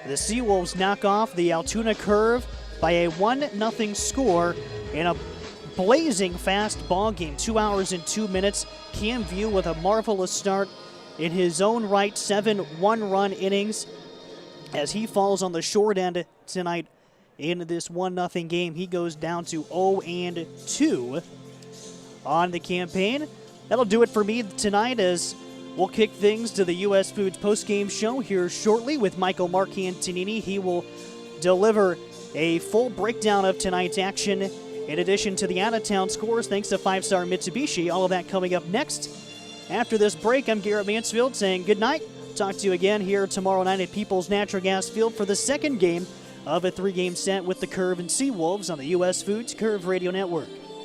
the Seawolves knock off the Altoona Curve by a 1-0 score in a blazing fast ball game. 2 hours and 2 minutes. Cam View with a marvelous start in his own right. 7 one-run innings as he falls on the short end tonight in this 1-0 game. He goes down to 0-2 on the campaign. That'll do it for me tonight as we'll kick things to the U.S. Foods postgame show here shortly with Michael Marcantonini. He will deliver a full breakdown of tonight's action in addition to the out-of-town scores, thanks to 5-Star Mitsubishi. All of that coming up next. After this break, I'm Garrett Mansfield saying good night. Talk to you again here tomorrow night at Peoples Natural Gas Field for the second game of a 3-game set with the Curve and Seawolves on the U.S. Foods Curve Radio Network.